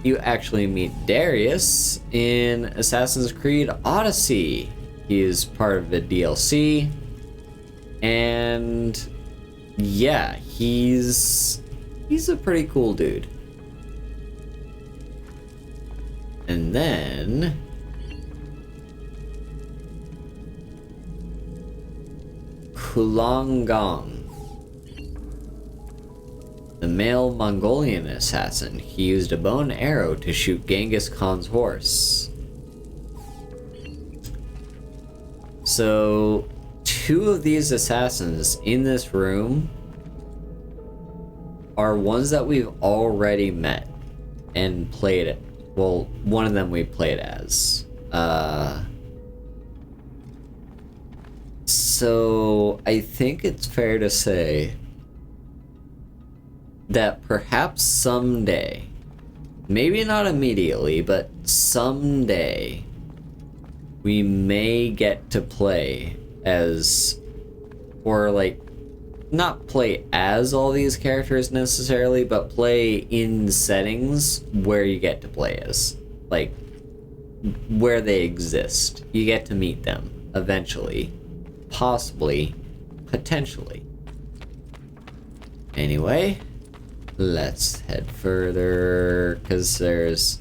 S1: You actually meet Darius in Assassin's Creed Odyssey. He is part of the DLC. And yeah, he's a pretty cool dude. And then Kulangong, the male Mongolian assassin. He used a bow and arrow to shoot Genghis Khan's horse. So, 2 of these assassins in this room are ones that we've already met and played it. Well, one of them we played as. So, I think it's fair to say that perhaps someday, maybe not immediately, but someday, we may get to play as, or like, not play as all these characters necessarily, but play in settings where you get to play as. Like, where they exist. You get to meet them, eventually. Possibly. Potentially. Anyway, let's head further, because there's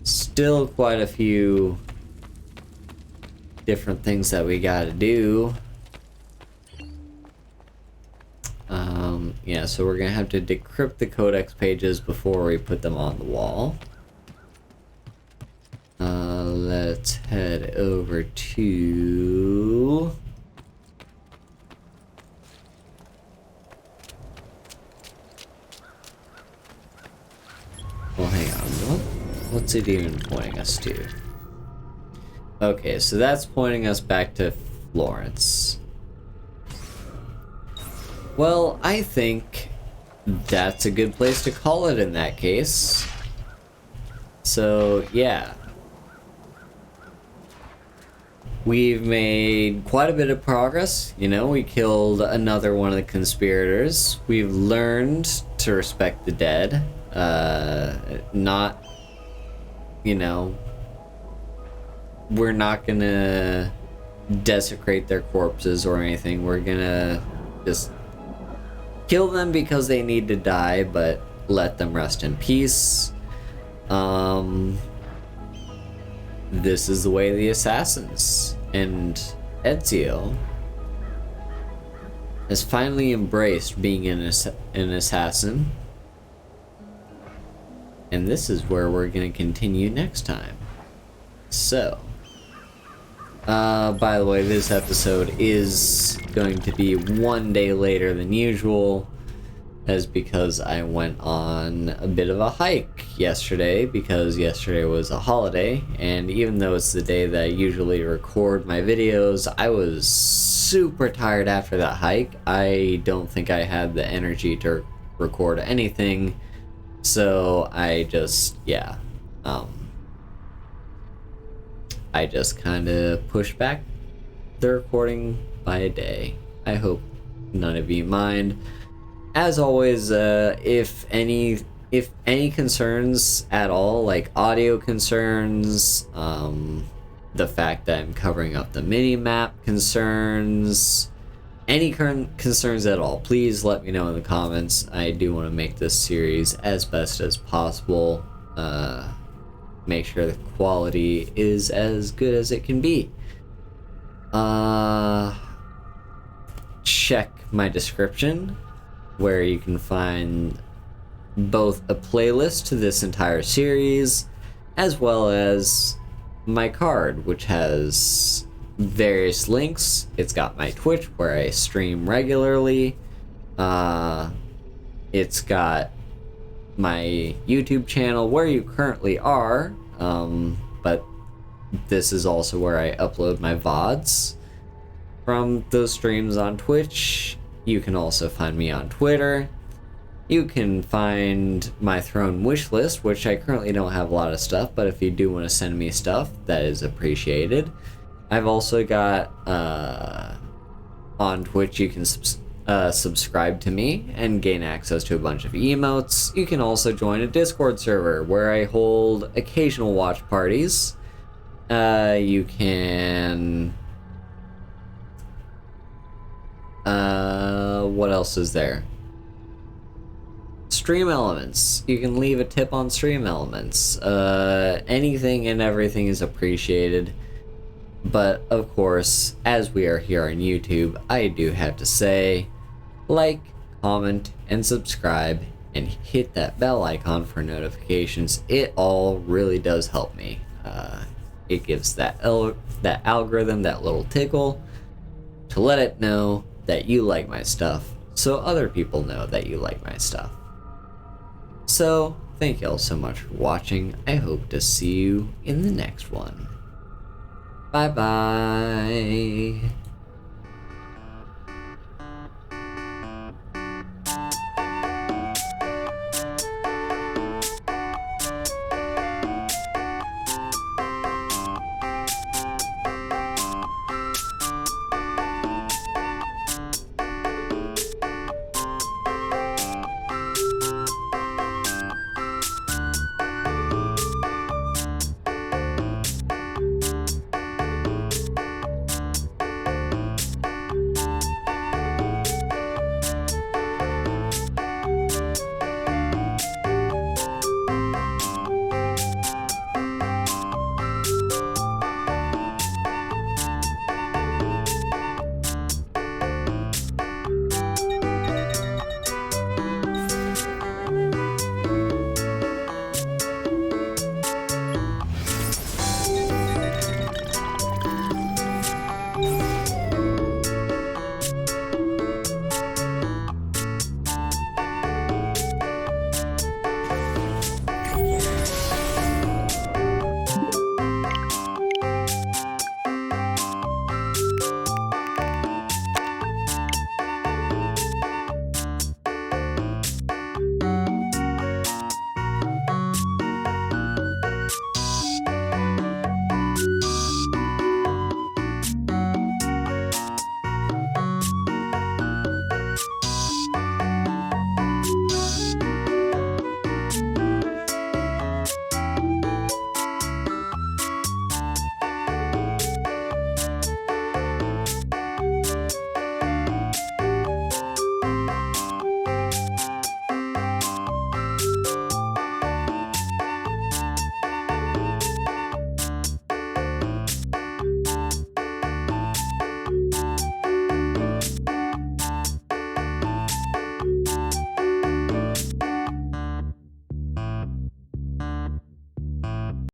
S1: still quite a few different things that we gotta do. Yeah, so we're gonna have to decrypt the codex pages before we put them on the wall. Let's head over to... Well, hang on. What's it even pointing us to? Okay, so that's pointing us back to Florence. Well, I think that's a good place to call it in that case. So, yeah. We've made quite a bit of progress. You know, we killed another one of the conspirators. We've learned to respect the dead. Not, you know, we're not gonna desecrate their corpses or anything. We're gonna just kill them because they need to die, but let them rest in peace. This is the way of the assassins, and Ezio has finally embraced being an assassin, and this is where we're going to continue next time. So, by the way, this episode is going to be one day later than usual. That's because I went on a bit of a hike yesterday, because yesterday was a holiday, and even though it's the day that I usually record my videos, I was super tired after that hike. I don't think I had the energy to record anything, so I just, yeah, I just kind of pushed back the recording by a day. I hope none of you mind. As always, if any concerns at all, like audio concerns, the fact that I'm covering up the mini-map concerns, any current concerns at all, please let me know in the comments. I do want to make this series as best as possible. Make sure the quality is as good as it can be. Check my description, where you can find both a playlist to this entire series, as well as my card, which has various links. It's got my Twitch, where I stream regularly. It's got my YouTube channel, where you currently are, but this is also where I upload my VODs from those streams on Twitch. You can also find me on Twitter. You can find my Throne wish list, which I currently don't have a lot of stuff, but if you do want to send me stuff, that is appreciated. I've also got, on Twitch, you can subscribe to me and gain access to a bunch of emotes. You can also join a Discord server, where I hold occasional watch parties. You can... what else is there? Stream Elements. You can leave a tip on Stream Elements. Anything and everything is appreciated. But, of course, as we are here on YouTube, I do have to say, like, comment, and subscribe, and hit that bell icon for notifications. It all really does help me. It gives that algorithm that little tickle to let it know that you like my stuff, so other people know that you like my stuff. So, thank you all so much for watching. I hope to see you in the next one. Bye bye.